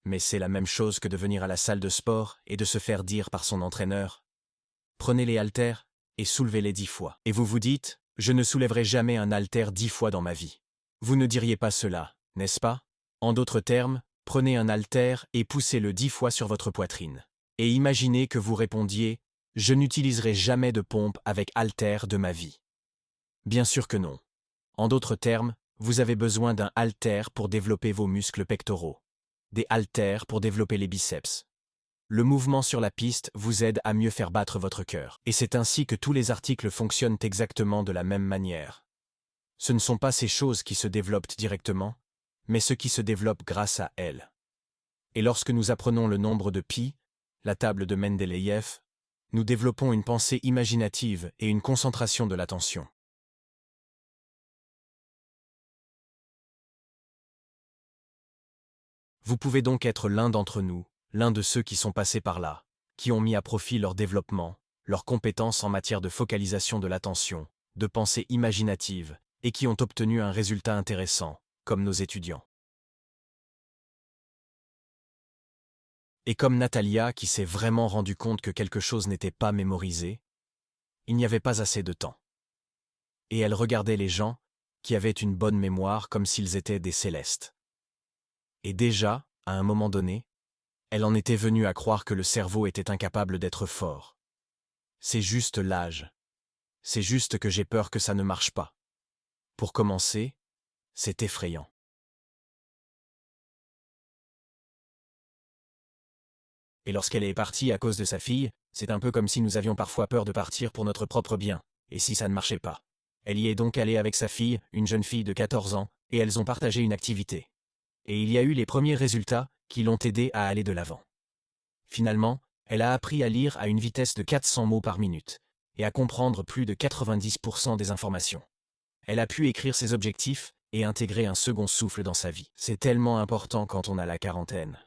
Mais c'est la même chose que de venir à la salle de sport et de se faire dire par son entraîneur « Prenez les haltères et soulevez-les 10 fois. » Et vous vous dites « Je ne soulèverai jamais un haltère 10 fois dans ma vie. » Vous ne diriez pas cela, n'est-ce pas? En d'autres termes, prenez un haltère et poussez-le 10 fois sur votre poitrine. Et imaginez que vous répondiez « Je n'utiliserai jamais de pompe avec haltère de ma vie. » Bien sûr que non. En d'autres termes, vous avez besoin d'un haltère pour développer vos muscles pectoraux, des haltères pour développer les biceps. Le mouvement sur la piste vous aide à mieux faire battre votre cœur. Et c'est ainsi que tous les articles fonctionnent exactement de la même manière. Ce ne sont pas ces choses qui se développent directement, mais ce qui se développe grâce à elles. Et lorsque nous apprenons le nombre de pi, la table de Mendeleïev, nous développons une pensée imaginative et une concentration de l'attention. Vous pouvez donc être l'un d'entre nous, l'un de ceux qui sont passés par là, qui ont mis à profit leur développement, leurs compétences en matière de focalisation de l'attention, de pensée imaginative, et qui ont obtenu un résultat intéressant, comme nos étudiants. Et comme Natalia qui s'est vraiment rendu compte que quelque chose n'était pas mémorisé, il n'y avait pas assez de temps. Et elle regardait les gens, qui avaient une bonne mémoire comme s'ils étaient des célestes. Et déjà, à un moment donné, elle en était venue à croire que le cerveau était incapable d'être fort. C'est juste l'âge. C'est juste que j'ai peur que ça ne marche pas. Pour commencer, c'est effrayant. Et lorsqu'elle est partie à cause de sa fille, c'est un peu comme si nous avions parfois peur de partir pour notre propre bien, et si ça ne marchait pas. Elle y est donc allée avec sa fille, une jeune fille de 14 ans, et elles ont partagé une activité. Et il y a eu les premiers résultats qui l'ont aidée à aller de l'avant. Finalement, elle a appris à lire à une vitesse de 400 mots par minute, et à comprendre plus de 90% des informations. Elle a pu écrire ses objectifs et intégrer un second souffle dans sa vie. C'est tellement important quand on a la quarantaine.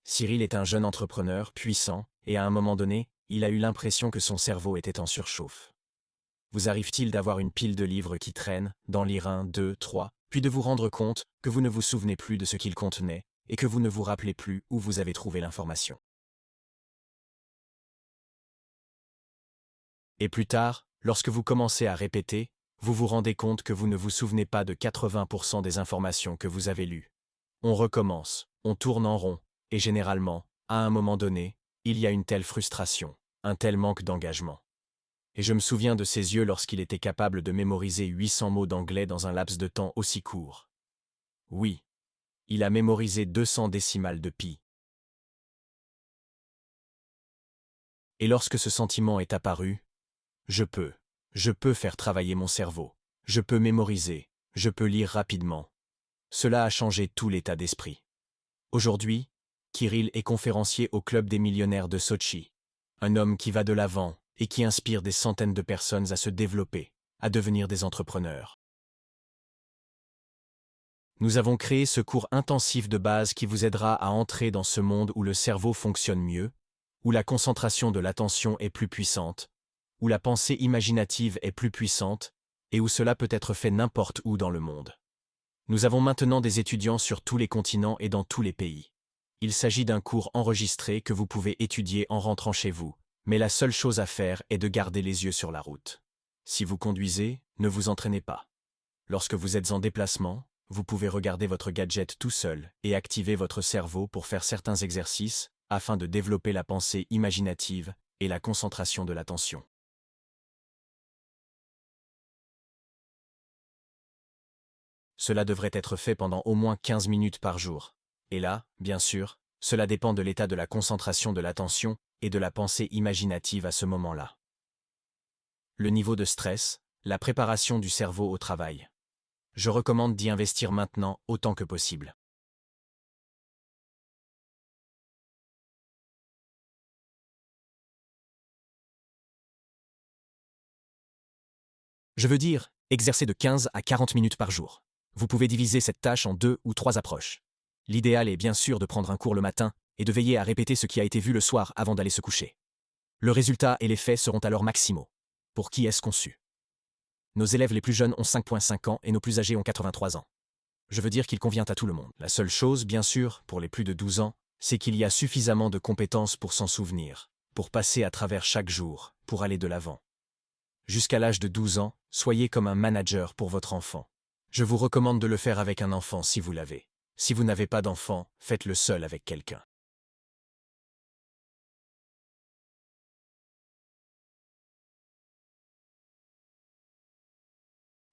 Cyril est un jeune entrepreneur puissant, et à un moment donné, il a eu l'impression que son cerveau était en surchauffe. Vous arrive-t-il d'avoir une pile de livres qui traînent, d'en lire 1, 2, 3, puis de vous rendre compte que vous ne vous souvenez plus de ce qu'ils contenaient, et que vous ne vous rappelez plus où vous avez trouvé l'information? Et plus tard, lorsque vous commencez à répéter, vous vous rendez compte que vous ne vous souvenez pas de 80% des informations que vous avez lues. On recommence, on tourne en rond, et généralement, à un moment donné, il y a une telle frustration, un tel manque d'engagement. Et je me souviens de ses yeux lorsqu'il était capable de mémoriser 800 mots d'anglais dans un laps de temps aussi court. Oui, il a mémorisé 200 décimales de pi. Et lorsque ce sentiment est apparu, je peux faire travailler mon cerveau, je peux mémoriser, je peux lire rapidement. Cela a changé tout l'état d'esprit. Aujourd'hui, Kirill est conférencier au Club des millionnaires de Sotchi, un homme qui va de l'avant et qui inspire des centaines de personnes à se développer, à devenir des entrepreneurs. Nous avons créé ce cours intensif de base qui vous aidera à entrer dans ce monde où le cerveau fonctionne mieux, où la concentration de l'attention est plus puissante, où la pensée imaginative est plus puissante, et où cela peut être fait n'importe où dans le monde. Nous avons maintenant des étudiants sur tous les continents et dans tous les pays. Il s'agit d'un cours enregistré que vous pouvez étudier en rentrant chez vous, mais la seule chose à faire est de garder les yeux sur la route. Si vous conduisez, ne vous entraînez pas. Lorsque vous êtes en déplacement, vous pouvez regarder votre gadget tout seul et activer votre cerveau pour faire certains exercices afin de développer la pensée imaginative et la concentration de l'attention. Cela devrait être fait pendant au moins 15 minutes par jour. Et là, bien sûr, cela dépend de l'état de la concentration de l'attention et de la pensée imaginative à ce moment-là. Le niveau de stress, la préparation du cerveau au travail. Je recommande d'y investir maintenant autant que possible. Je veux dire, exercer de 15 à 40 minutes par jour. Vous pouvez diviser cette tâche en 2 ou 3 approches. L'idéal est bien sûr de prendre un cours le matin et de veiller à répéter ce qui a été vu le soir avant d'aller se coucher. Le résultat et l'effet seront alors maximaux. Pour qui est-ce conçu? Nos élèves les plus jeunes ont 5,5 ans et nos plus âgés ont 83 ans. Je veux dire qu'il convient à tout le monde. La seule chose, bien sûr, pour les plus de 12 ans, c'est qu'il y a suffisamment de compétences pour s'en souvenir, pour passer à travers chaque jour, pour aller de l'avant. Jusqu'à l'âge de 12 ans, soyez comme un manager pour votre enfant. Je vous recommande de le faire avec un enfant si vous l'avez. Si vous n'avez pas d'enfant, faites-le seul avec quelqu'un.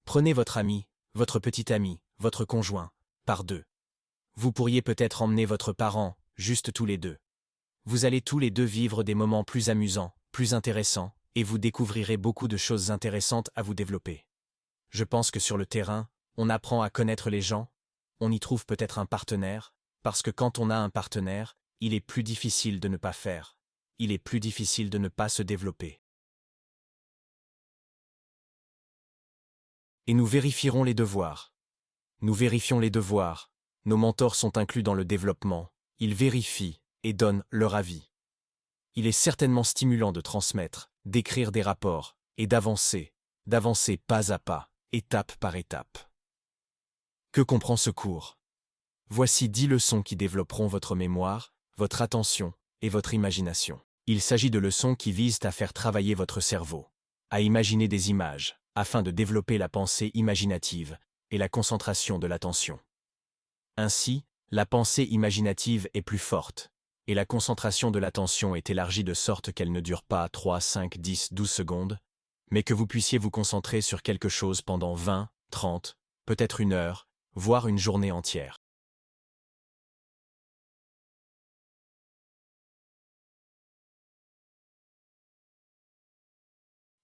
Prenez votre ami, votre petit ami, votre conjoint, par deux. Vous pourriez peut-être emmener votre parent, juste tous les deux. Vous allez tous les deux vivre des moments plus amusants, plus intéressants, et vous découvrirez beaucoup de choses intéressantes à vous développer. Je pense que sur le terrain, on apprend à connaître les gens, on y trouve peut-être un partenaire, parce que quand on a un partenaire, il est plus difficile de ne pas faire. Il est plus difficile de ne pas se développer. Et nous vérifierons les devoirs. Nous vérifions les devoirs. Nos mentors sont inclus dans le développement. Ils vérifient et donnent leur avis. Il est certainement stimulant de transmettre, d'écrire des rapports et d'avancer pas à pas, étape par étape. Que comprend ce cours? Voici 10 leçons qui développeront votre mémoire, votre attention et votre imagination. Il s'agit de leçons qui visent à faire travailler votre cerveau, à imaginer des images, afin de développer la pensée imaginative et la concentration de l'attention. Ainsi, la pensée imaginative est plus forte, et la concentration de l'attention est élargie de sorte qu'elle ne dure pas 3, 5, 10, 12 secondes, mais que vous puissiez vous concentrer sur quelque chose pendant 20, 30, peut-être une heure, voire une journée entière.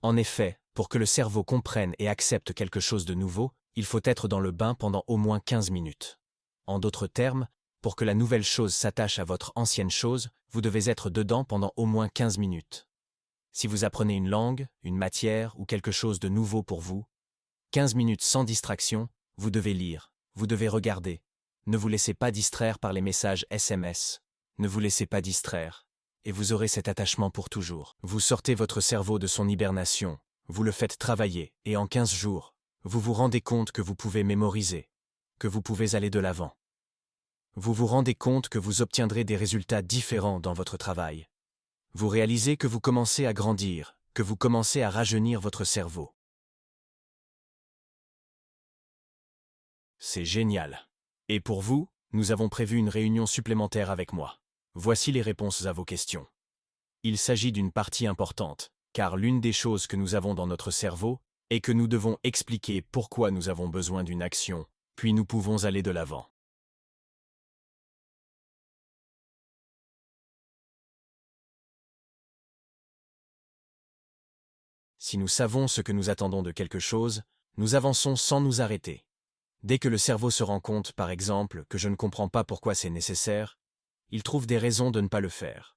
En effet, pour que le cerveau comprenne et accepte quelque chose de nouveau, il faut être dans le bain pendant au moins 15 minutes. En d'autres termes, pour que la nouvelle chose s'attache à votre ancienne chose, vous devez être dedans pendant au moins 15 minutes. Si vous apprenez une langue, une matière ou quelque chose de nouveau pour vous, 15 minutes sans distraction, vous devez lire, vous devez regarder. Ne vous laissez pas distraire par les messages SMS. Ne vous laissez pas distraire. Et vous aurez cet attachement pour toujours. Vous sortez votre cerveau de son hibernation, vous le faites travailler, et en 15 jours, vous vous rendez compte que vous pouvez mémoriser, que vous pouvez aller de l'avant. Vous vous rendez compte que vous obtiendrez des résultats différents dans votre travail. Vous réalisez que vous commencez à grandir, que vous commencez à rajeunir votre cerveau. C'est génial. Et pour vous, nous avons prévu une réunion supplémentaire avec moi. Voici les réponses à vos questions. Il s'agit d'une partie importante, car l'une des choses que nous avons dans notre cerveau est que nous devons expliquer pourquoi nous avons besoin d'une action, puis nous pouvons aller de l'avant. Si nous savons ce que nous attendons de quelque chose, nous avançons sans nous arrêter. Dès que le cerveau se rend compte, par exemple, que je ne comprends pas pourquoi c'est nécessaire, il trouve des raisons de ne pas le faire.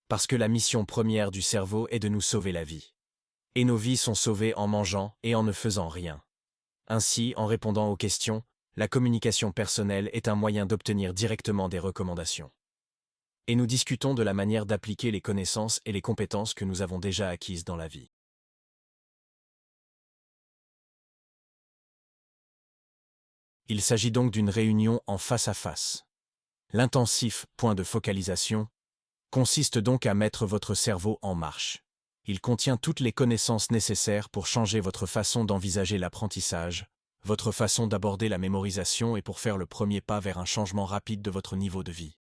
Parce que la mission première du cerveau est de nous sauver la vie. Et nos vies sont sauvées en mangeant et en ne faisant rien. Ainsi, en répondant aux questions, la communication personnelle est un moyen d'obtenir directement des recommandations. Et nous discutons de la manière d'appliquer les connaissances et les compétences que nous avons déjà acquises dans la vie. Il s'agit donc d'une réunion en face à face. L'intensif point de focalisation consiste donc à mettre votre cerveau en marche. Il contient toutes les connaissances nécessaires pour changer votre façon d'envisager l'apprentissage, votre façon d'aborder la mémorisation et pour faire le premier pas vers un changement rapide de votre niveau de vie.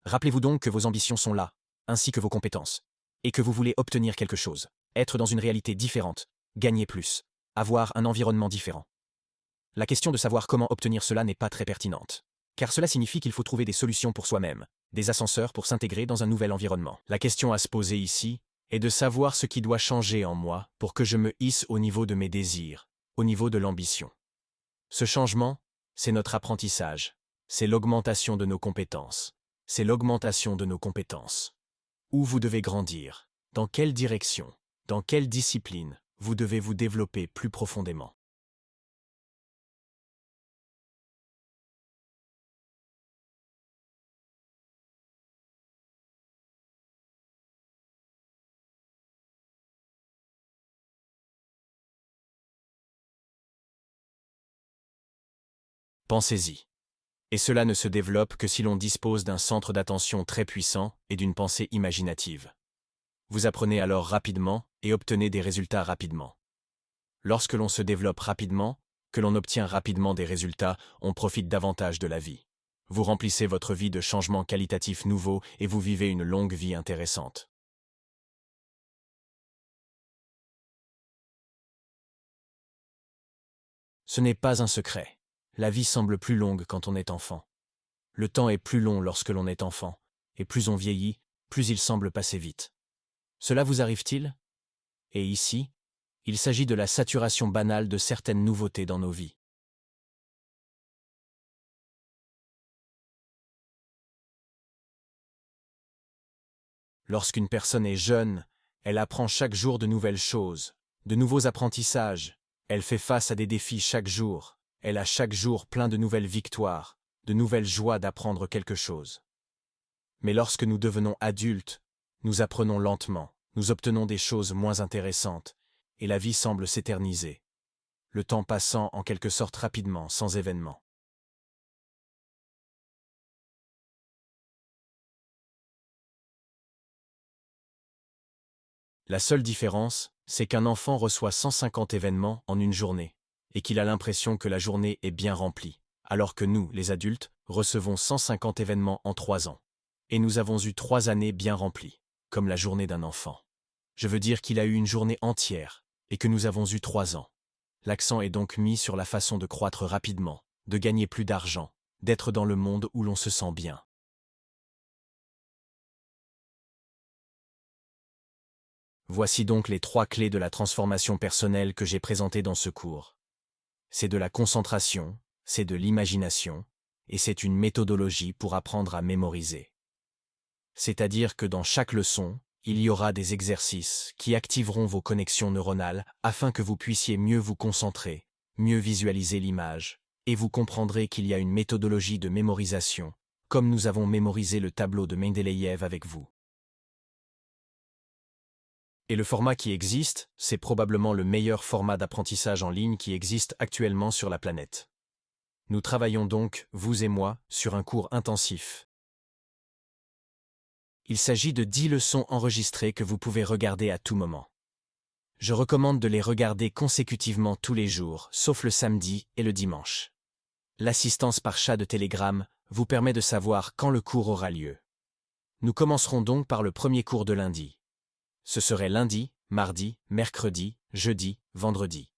Rappelez-vous donc que vos ambitions sont là, ainsi que vos compétences, et que vous voulez obtenir quelque chose, être dans une réalité différente, gagner plus. avoir un environnement différent. La question de savoir comment obtenir cela n'est pas très pertinente, car cela signifie qu'il faut trouver des solutions pour soi-même, des ascenseurs pour s'intégrer dans un nouvel environnement. La question à se poser ici est de savoir ce qui doit changer en moi pour que je me hisse au niveau de mes désirs, au niveau de l'ambition. Ce changement, c'est notre apprentissage, c'est l'augmentation de nos compétences, c'est l'augmentation de nos compétences. Où vous devez grandir, dans quelle direction, dans quelle discipline, vous devez vous développer plus profondément. Pensez-y. Et cela ne se développe que si l'on dispose d'un centre d'attention très puissant et d'une pensée imaginative. Vous apprenez alors rapidement et obtenez des résultats rapidement. Lorsque l'on se développe rapidement, que l'on obtient rapidement des résultats, on profite davantage de la vie. Vous remplissez votre vie de changements qualitatifs nouveaux et vous vivez une longue vie intéressante. Ce n'est pas un secret. La vie semble plus longue quand on est enfant. Le temps est plus long lorsque l'on est enfant, et plus on vieillit, plus il semble passer vite. Cela vous arrive-t-il? Et ici, il s'agit de la saturation banale de certaines nouveautés dans nos vies. Lorsqu'une personne est jeune, elle apprend chaque jour de nouvelles choses, de nouveaux apprentissages, elle fait face à des défis chaque jour, elle a chaque jour plein de nouvelles victoires, de nouvelles joies d'apprendre quelque chose. Mais lorsque nous devenons adultes, nous apprenons lentement, nous obtenons des choses moins intéressantes, et la vie semble s'éterniser, le temps passant en quelque sorte rapidement, sans événement. La seule différence, c'est qu'un enfant reçoit 150 événements en une journée, et qu'il a l'impression que la journée est bien remplie, alors que nous, les adultes, recevons 150 événements en 3 ans. Et nous avons eu 3 années bien remplies, comme la journée d'un enfant. Je veux dire qu'il a eu une journée entière, et que nous avons eu 3 ans. L'accent est donc mis sur la façon de croître rapidement, de gagner plus d'argent, d'être dans le monde où l'on se sent bien. Voici donc les 3 clés de la transformation personnelle que j'ai présentées dans ce cours. C'est de la concentration, c'est de l'imagination, et c'est une méthodologie pour apprendre à mémoriser. C'est-à-dire que dans chaque leçon, il y aura des exercices qui activeront vos connexions neuronales afin que vous puissiez mieux vous concentrer, mieux visualiser l'image, et vous comprendrez qu'il y a une méthodologie de mémorisation, comme nous avons mémorisé le tableau de Mendeleïev avec vous. Et le format qui existe, c'est probablement le meilleur format d'apprentissage en ligne qui existe actuellement sur la planète. Nous travaillons donc, vous et moi, sur un cours intensif. Il s'agit de 10 leçons enregistrées que vous pouvez regarder à tout moment. Je recommande de les regarder consécutivement tous les jours, sauf le samedi et le dimanche. L'assistance par chat de Telegram vous permet de savoir quand le cours aura lieu. Nous commencerons donc par le premier cours de lundi. Ce serait lundi, mardi, mercredi, jeudi, vendredi.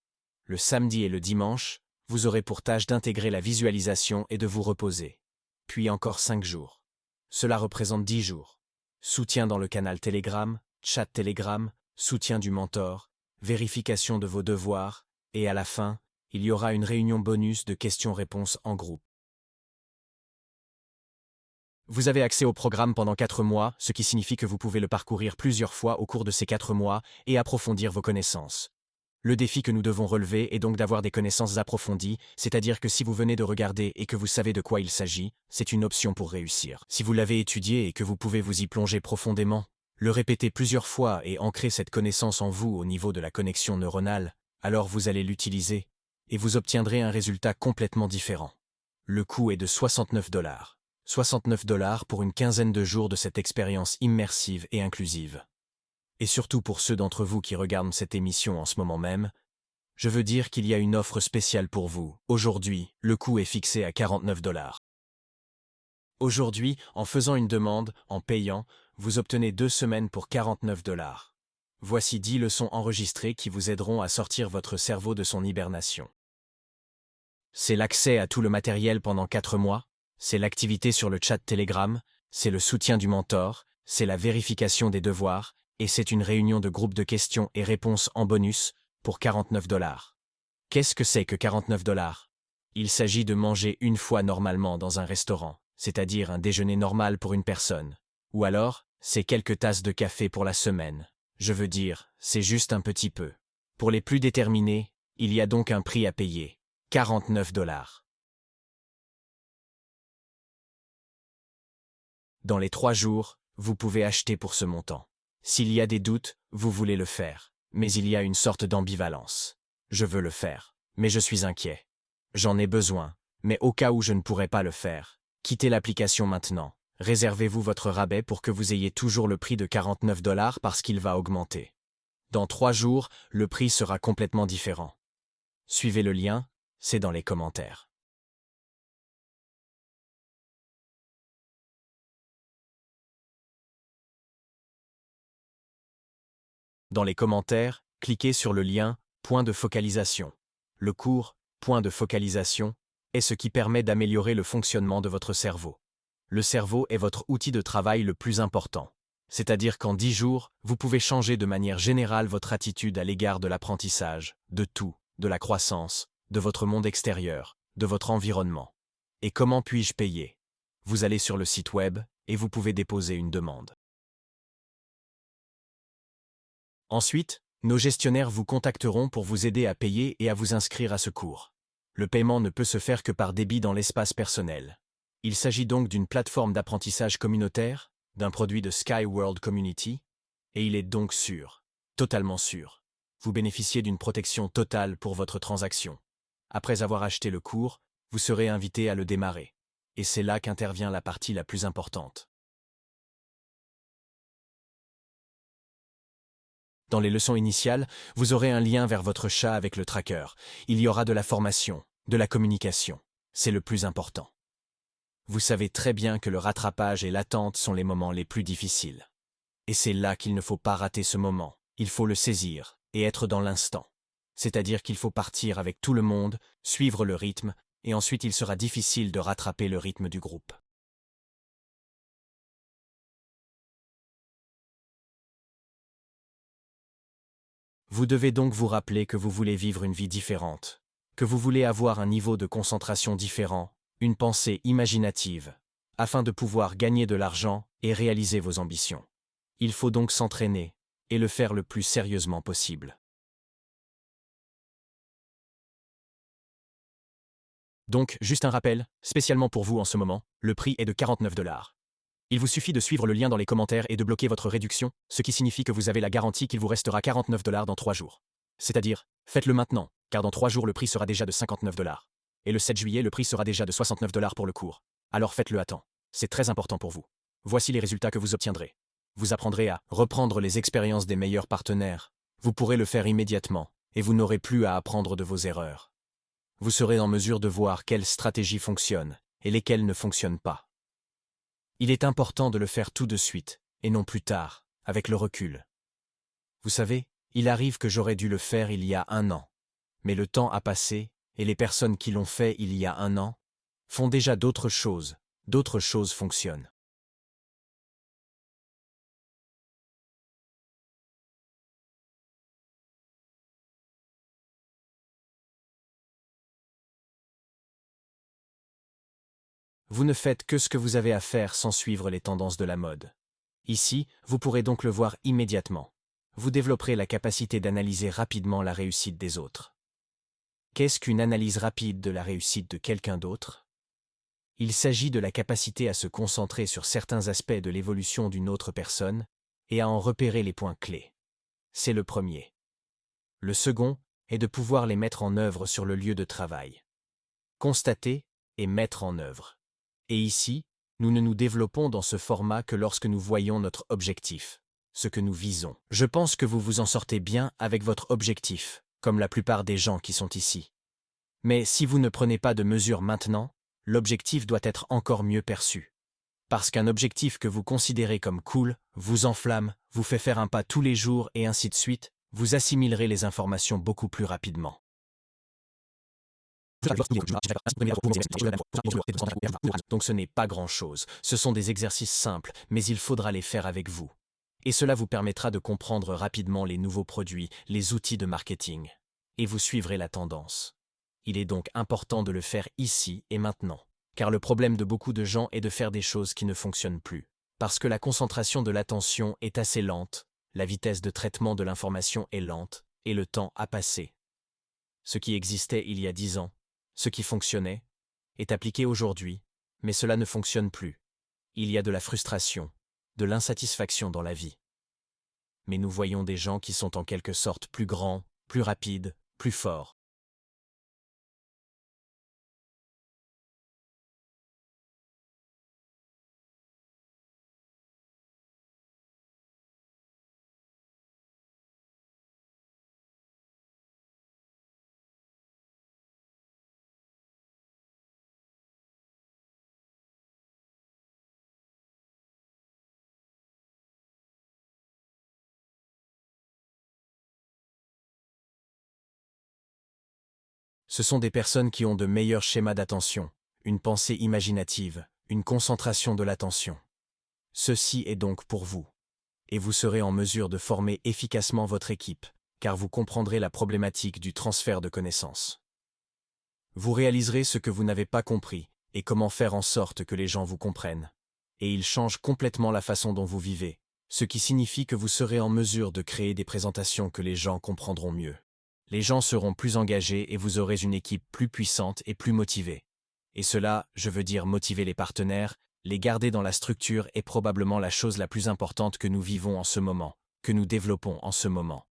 Le samedi et le dimanche, vous aurez pour tâche d'intégrer la visualisation et de vous reposer. Puis encore 5 jours. Cela représente 10 jours. Soutien dans le canal Telegram, chat Telegram, soutien du mentor, vérification de vos devoirs, et à la fin, il y aura une réunion bonus de questions-réponses en groupe. Vous avez accès au programme pendant 4 mois, ce qui signifie que vous pouvez le parcourir plusieurs fois au cours de ces 4 mois et approfondir vos connaissances. Le défi que nous devons relever est donc d'avoir des connaissances approfondies, c'est-à-dire que si vous venez de regarder et que vous savez de quoi il s'agit, c'est une option pour réussir. Si vous l'avez étudié et que vous pouvez vous y plonger profondément, le répéter plusieurs fois et ancrer cette connaissance en vous au niveau de la connexion neuronale, alors vous allez l'utiliser, et vous obtiendrez un résultat complètement différent. Le coût est de 69 $. 69 $ pour une quinzaine de jours de cette expérience immersive et inclusive. Et surtout pour ceux d'entre vous qui regardent cette émission en ce moment même, je veux dire qu'il y a une offre spéciale pour vous. Aujourd'hui, le coût est fixé à 49 $. Aujourd'hui, en faisant une demande, en payant, vous obtenez 2 semaines pour 49 $. Voici 10 leçons enregistrées qui vous aideront à sortir votre cerveau de son hibernation. C'est l'accès à tout le matériel pendant 4 mois, c'est l'activité sur le chat Telegram, c'est le soutien du mentor, c'est la vérification des devoirs, et c'est une réunion de groupe de questions et réponses en bonus pour 49 $. Qu'est-ce que c'est que 49 $? Il s'agit de manger une fois normalement dans un restaurant, c'est-à-dire un déjeuner normal pour une personne. Ou alors, c'est quelques tasses de café pour la semaine. Je veux dire, c'est juste un petit peu. Pour les plus déterminés, il y a donc un prix à payer. 49 $. Dans les 3 jours, vous pouvez acheter pour ce montant. S'il y a des doutes, vous voulez le faire, mais il y a une sorte d'ambivalence. Je veux le faire, mais je suis inquiet. J'en ai besoin, mais au cas où je ne pourrais pas le faire, quittez l'application maintenant. Réservez-vous votre rabais pour que vous ayez toujours le prix de 49 $ parce qu'il va augmenter. Dans 3 jours, le prix sera complètement différent. Suivez le lien, c'est dans les commentaires. Dans les commentaires, cliquez sur le lien « Point de focalisation ». Le cours « Point de focalisation » est ce qui permet d'améliorer le fonctionnement de votre cerveau. Le cerveau est votre outil de travail le plus important. C'est-à-dire qu'en 10 jours, vous pouvez changer de manière générale votre attitude à l'égard de l'apprentissage, de tout, de la croissance, de votre monde extérieur, de votre environnement. Et comment puis-je payer? Vous allez sur le site web et vous pouvez déposer une demande. Ensuite, nos gestionnaires vous contacteront pour vous aider à payer et à vous inscrire à ce cours. Le paiement ne peut se faire que par débit dans l'espace personnel. Il s'agit donc d'une plateforme d'apprentissage communautaire, d'un produit de Sky World Community, et il est donc sûr, totalement sûr. Vous bénéficiez d'une protection totale pour votre transaction. Après avoir acheté le cours, vous serez invité à le démarrer. Et c'est là qu'intervient la partie la plus importante. Dans les leçons initiales, vous aurez un lien vers votre chat avec le tracker. Il y aura de la formation, de la communication. C'est le plus important. Vous savez très bien que le rattrapage et l'attente sont les moments les plus difficiles. Et c'est là qu'il ne faut pas rater ce moment. Il faut le saisir et être dans l'instant. C'est-à-dire qu'il faut partir avec tout le monde, suivre le rythme, et ensuite il sera difficile de rattraper le rythme du groupe. Vous devez donc vous rappeler que vous voulez vivre une vie différente, que vous voulez avoir un niveau de concentration différent, une pensée imaginative, afin de pouvoir gagner de l'argent et réaliser vos ambitions. Il faut donc s'entraîner, et le faire le plus sérieusement possible. Donc, juste un rappel, spécialement pour vous en ce moment, le prix est de 49 $. Il vous suffit de suivre le lien dans les commentaires et de bloquer votre réduction, ce qui signifie que vous avez la garantie qu'il vous restera 49 $ dans 3 jours. C'est-à-dire, faites-le maintenant, car dans 3 jours le prix sera déjà de 59 $. Et le 7 juillet le prix sera déjà de 69 $ pour le cours. Alors faites-le à temps. C'est très important pour vous. Voici les résultats que vous obtiendrez. Vous apprendrez à reprendre les expériences des meilleurs partenaires. Vous pourrez le faire immédiatement, et vous n'aurez plus à apprendre de vos erreurs. Vous serez en mesure de voir quelles stratégies fonctionnent et lesquelles ne fonctionnent pas. Il est important de le faire tout de suite, et non plus tard, avec le recul. Vous savez, il arrive que j'aurais dû le faire il y a 1 an. Mais le temps a passé, et les personnes qui l'ont fait il y a 1 an font déjà d'autres choses fonctionnent. Vous ne faites que ce que vous avez à faire sans suivre les tendances de la mode. Ici, vous pourrez donc le voir immédiatement. Vous développerez la capacité d'analyser rapidement la réussite des autres. Qu'est-ce qu'une analyse rapide de la réussite de quelqu'un d'autre? Il s'agit de la capacité à se concentrer sur certains aspects de l'évolution d'une autre personne et à en repérer les points clés. C'est le premier. Le second est de pouvoir les mettre en œuvre sur le lieu de travail. Constater et mettre en œuvre. Et ici, nous ne nous développons dans ce format que lorsque nous voyons notre objectif, ce que nous visons. Je pense que vous vous en sortez bien avec votre objectif, comme la plupart des gens qui sont ici. Mais si vous ne prenez pas de mesures maintenant, l'objectif doit être encore mieux perçu. Parce qu'un objectif que vous considérez comme cool vous enflamme, vous fait faire un pas tous les jours et ainsi de suite, vous assimilerez les informations beaucoup plus rapidement. Donc ce n'est pas grand-chose, ce sont des exercices simples, mais il faudra les faire avec vous. Et cela vous permettra de comprendre rapidement les nouveaux produits, les outils de marketing. Et vous suivrez la tendance. Il est donc important de le faire ici et maintenant. Car le problème de beaucoup de gens est de faire des choses qui ne fonctionnent plus. Parce que la concentration de l'attention est assez lente, la vitesse de traitement de l'information est lente, et le temps a passé. Ce qui existait il y a 10 ans, ce qui fonctionnait, est appliqué aujourd'hui, mais cela ne fonctionne plus. Il y a de la frustration, de l'insatisfaction dans la vie. Mais nous voyons des gens qui sont en quelque sorte plus grands, plus rapides, plus forts. Ce sont des personnes qui ont de meilleurs schémas d'attention, une pensée imaginative, une concentration de l'attention. Ceci est donc pour vous. Et vous serez en mesure de former efficacement votre équipe, car vous comprendrez la problématique du transfert de connaissances. Vous réaliserez ce que vous n'avez pas compris, et comment faire en sorte que les gens vous comprennent. Et ils changent complètement la façon dont vous vivez, ce qui signifie que vous serez en mesure de créer des présentations que les gens comprendront mieux. Les gens seront plus engagés et vous aurez une équipe plus puissante et plus motivée. Et cela, je veux dire motiver les partenaires, les garder dans la structure est probablement la chose la plus importante que nous vivons en ce moment, que nous développons en ce moment.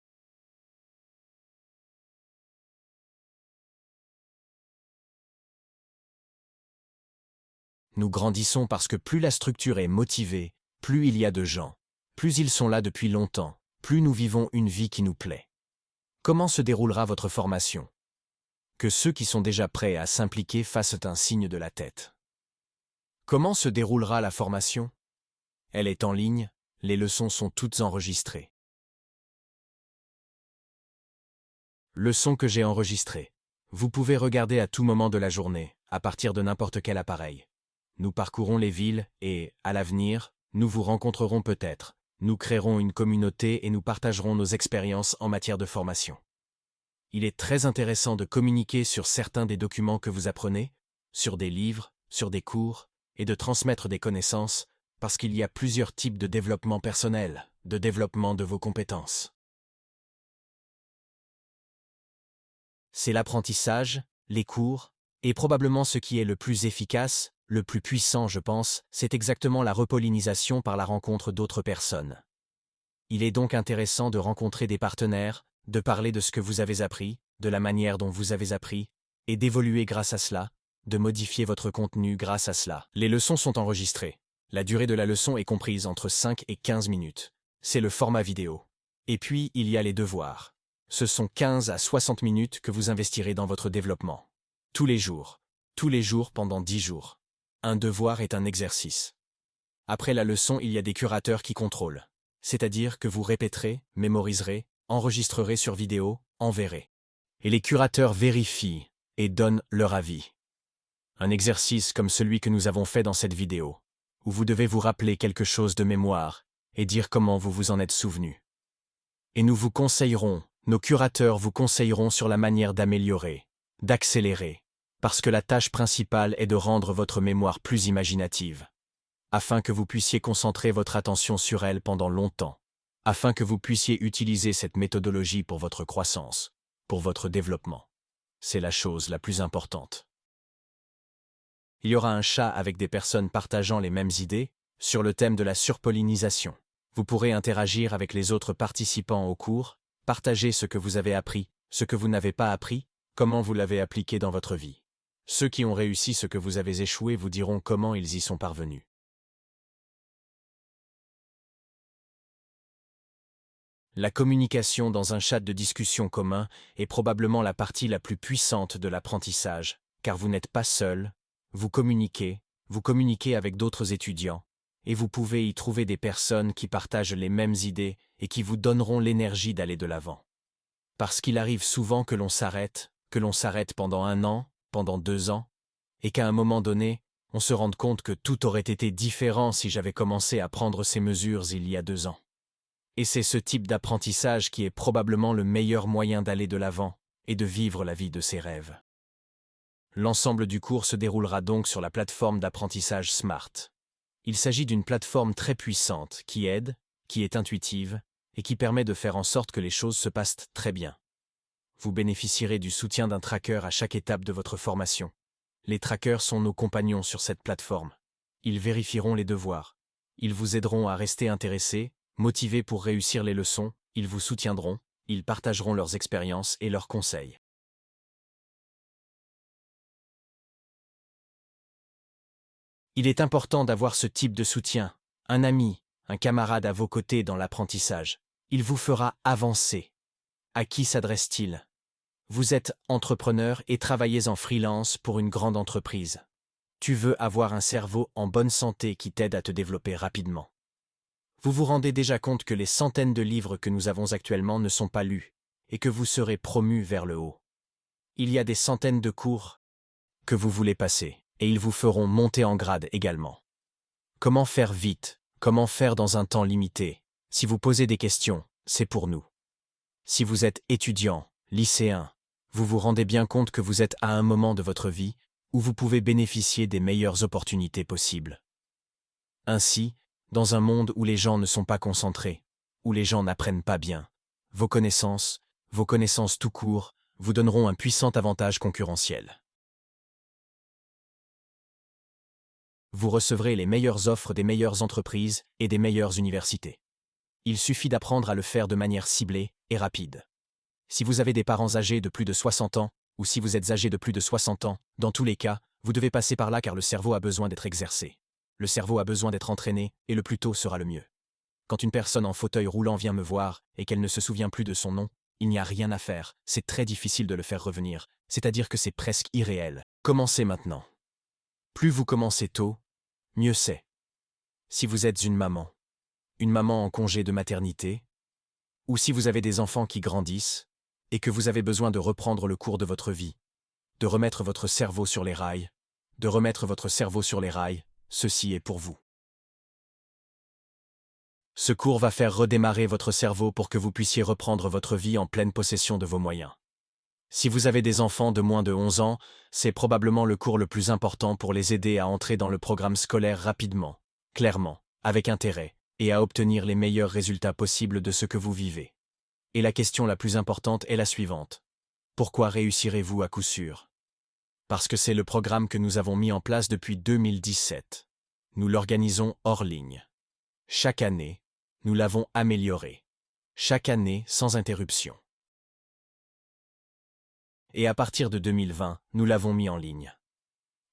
Nous grandissons parce que plus la structure est motivée, plus il y a de gens, plus ils sont là depuis longtemps, plus nous vivons une vie qui nous plaît. Comment se déroulera votre formation? Que ceux qui sont déjà prêts à s'impliquer fassent un signe de la tête. Comment se déroulera la formation? Elle est en ligne, les leçons sont toutes enregistrées. Leçons que j'ai enregistrées. Vous pouvez regarder à tout moment de la journée, à partir de n'importe quel appareil. Nous parcourons les villes et, à l'avenir, nous vous rencontrerons peut-être. Nous créerons une communauté et nous partagerons nos expériences en matière de formation. Il est très intéressant de communiquer sur certains des documents que vous apprenez, sur des livres, sur des cours, et de transmettre des connaissances, parce qu'il y a plusieurs types de développement personnel, de développement de vos compétences. C'est l'apprentissage, les cours, et probablement ce qui est le plus efficace, le plus puissant je pense, c'est exactement la repollinisation par la rencontre d'autres personnes. Il est donc intéressant de rencontrer des partenaires, de parler de ce que vous avez appris, de la manière dont vous avez appris, et d'évoluer grâce à cela, de modifier votre contenu grâce à cela. Les leçons sont enregistrées. La durée de la leçon est comprise entre 5 et 15 minutes. C'est le format vidéo. Et puis, il y a les devoirs. Ce sont 15 à 60 minutes que vous investirez dans votre développement. Tous les jours pendant 10 jours. Un devoir est un exercice. Après la leçon, il y a des curateurs qui contrôlent. C'est-à-dire que vous répéterez, mémoriserez, enregistrerez sur vidéo, enverrez. Et les curateurs vérifient et donnent leur avis. Un exercice comme celui que nous avons fait dans cette vidéo, où vous devez vous rappeler quelque chose de mémoire et dire comment vous vous en êtes souvenu. Et nous vous conseillerons, nos curateurs vous conseilleront sur la manière d'améliorer, d'accélérer, parce que la tâche principale est de rendre votre mémoire plus imaginative, afin que vous puissiez concentrer votre attention sur elle pendant longtemps, afin que vous puissiez utiliser cette méthodologie pour votre croissance, pour votre développement. C'est la chose la plus importante. Il y aura un chat avec des personnes partageant les mêmes idées sur le thème de la surpollinisation. Vous pourrez interagir avec les autres participants au cours, partager ce que vous avez appris, ce que vous n'avez pas appris, comment vous l'avez appliqué dans votre vie. Ceux qui ont réussi ce que vous avez échoué vous diront comment ils y sont parvenus. La communication dans un chat de discussion commun est probablement la partie la plus puissante de l'apprentissage, car vous n'êtes pas seul, vous communiquez avec d'autres étudiants, et vous pouvez y trouver des personnes qui partagent les mêmes idées et qui vous donneront l'énergie d'aller de l'avant. Parce qu'il arrive souvent que l'on s'arrête pendant 1 an, pendant 2 ans, et qu'à un moment donné, on se rende compte que tout aurait été différent si j'avais commencé à prendre ces mesures il y a 2 ans. Et c'est ce type d'apprentissage qui est probablement le meilleur moyen d'aller de l'avant et de vivre la vie de ses rêves. L'ensemble du cours se déroulera donc sur la plateforme d'apprentissage Smart. Il s'agit d'une plateforme très puissante qui aide, qui est intuitive et qui permet de faire en sorte que les choses se passent très bien. Vous bénéficierez du soutien d'un tracker à chaque étape de votre formation. Les trackers sont nos compagnons sur cette plateforme. Ils vérifieront les devoirs. Ils vous aideront à rester intéressés, motivés pour réussir les leçons, ils vous soutiendront, ils partageront leurs expériences et leurs conseils. Il est important d'avoir ce type de soutien, un ami, un camarade à vos côtés dans l'apprentissage. Il vous fera avancer. À qui s'adresse-t-il? Vous êtes entrepreneur et travaillez en freelance pour une grande entreprise. Tu veux avoir un cerveau en bonne santé qui t'aide à te développer rapidement. Vous vous rendez déjà compte que les centaines de livres que nous avons actuellement ne sont pas lus, et que vous serez promu vers le haut. Il y a des centaines de cours que vous voulez passer, et ils vous feront monter en grade également. Comment faire vite? Comment faire dans un temps limité? Si vous posez des questions, c'est pour nous. Si vous êtes étudiant, lycéen, vous vous rendez bien compte que vous êtes à un moment de votre vie où vous pouvez bénéficier des meilleures opportunités possibles. Ainsi, dans un monde où les gens ne sont pas concentrés, où les gens n'apprennent pas bien, vos connaissances tout court, vous donneront un puissant avantage concurrentiel. Vous recevrez les meilleures offres des meilleures entreprises et des meilleures universités. Il suffit d'apprendre à le faire de manière ciblée et rapide. Si vous avez des parents âgés de plus de 60 ans, ou si vous êtes âgé de plus de 60 ans, dans tous les cas, vous devez passer par là car le cerveau a besoin d'être exercé. Le cerveau a besoin d'être entraîné, et le plus tôt sera le mieux. Quand une personne en fauteuil roulant vient me voir, et qu'elle ne se souvient plus de son nom, il n'y a rien à faire, c'est très difficile de le faire revenir, c'est-à-dire que c'est presque irréel. Commencez maintenant. Plus vous commencez tôt, mieux c'est. Si vous êtes une maman en congé de maternité, ou si vous avez des enfants qui grandissent, et que vous avez besoin de reprendre le cours de votre vie, de remettre votre cerveau sur les rails, ceci est pour vous. Ce cours va faire redémarrer votre cerveau pour que vous puissiez reprendre votre vie en pleine possession de vos moyens. Si vous avez des enfants de moins de 11 ans, c'est probablement le cours le plus important pour les aider à entrer dans le programme scolaire rapidement, clairement, avec intérêt, et à obtenir les meilleurs résultats possibles de ce que vous vivez. Et la question la plus importante est la suivante. Pourquoi réussirez-vous à coup sûr? Parce que c'est le programme que nous avons mis en place depuis 2017. Nous l'organisons hors ligne. Chaque année, nous l'avons amélioré. Chaque année, sans interruption. Et à partir de 2020, nous l'avons mis en ligne.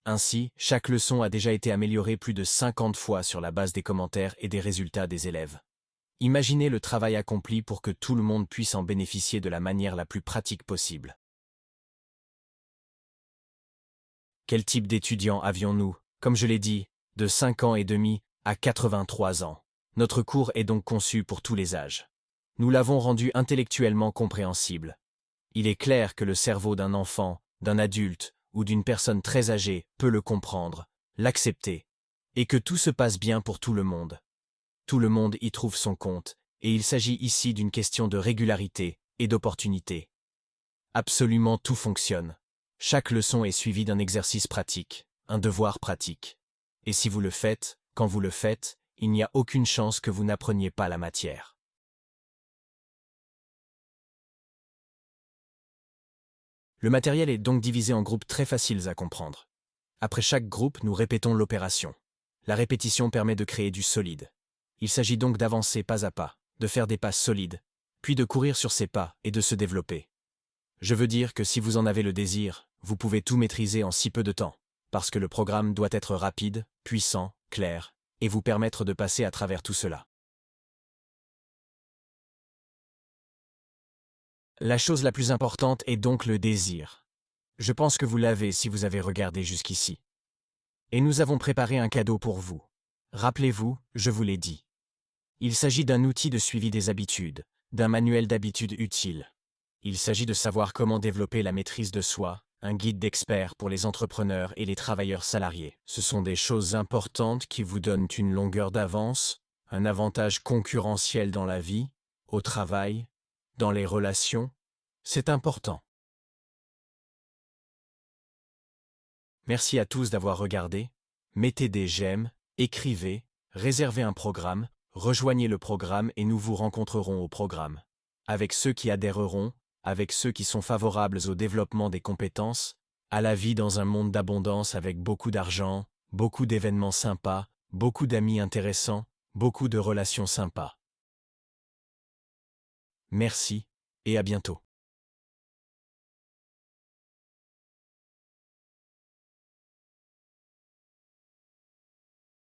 Ainsi, chaque leçon a déjà été améliorée plus de 50 fois sur la base des commentaires et des résultats des élèves. Imaginez le travail accompli pour que tout le monde puisse en bénéficier de la manière la plus pratique possible. Quel type d'étudiants avions-nous? Comme je l'ai dit, de 5 ans et demi à 83 ans. Notre cours est donc conçu pour tous les âges. Nous l'avons rendu intellectuellement compréhensible. Il est clair que le cerveau d'un enfant, d'un adulte ou d'une personne très âgée peut le comprendre, l'accepter, et que tout se passe bien pour tout le monde. Tout le monde y trouve son compte, et il s'agit ici d'une question de régularité et d'opportunité. Absolument tout fonctionne. Chaque leçon est suivie d'un exercice pratique, un devoir pratique. Et si vous le faites, quand vous le faites, il n'y a aucune chance que vous n'appreniez pas la matière. Le matériel est donc divisé en groupes très faciles à comprendre. Après chaque groupe, nous répétons l'opération. La répétition permet de créer du solide. Il s'agit donc d'avancer pas à pas, de faire des pas solides, puis de courir sur ces pas et de se développer. Je veux dire que si vous en avez le désir, vous pouvez tout maîtriser en si peu de temps, parce que le programme doit être rapide, puissant, clair, et vous permettre de passer à travers tout cela. La chose la plus importante est donc le désir. Je pense que vous l'avez si vous avez regardé jusqu'ici. Et nous avons préparé un cadeau pour vous. Rappelez-vous, je vous l'ai dit. Il s'agit d'un outil de suivi des habitudes, d'un manuel d'habitudes utile. Il s'agit de savoir comment développer la maîtrise de soi, un guide d'experts pour les entrepreneurs et les travailleurs salariés. Ce sont des choses importantes qui vous donnent une longueur d'avance, un avantage concurrentiel dans la vie, au travail, dans les relations. C'est important. Merci à tous d'avoir regardé. Mettez des j'aime, écrivez, réservez un programme, rejoignez le programme et nous vous rencontrerons au programme. Avec ceux qui adhéreront, avec ceux qui sont favorables au développement des compétences, à la vie dans un monde d'abondance avec beaucoup d'argent, beaucoup d'événements sympas, beaucoup d'amis intéressants, beaucoup de relations sympas. Merci, et à bientôt.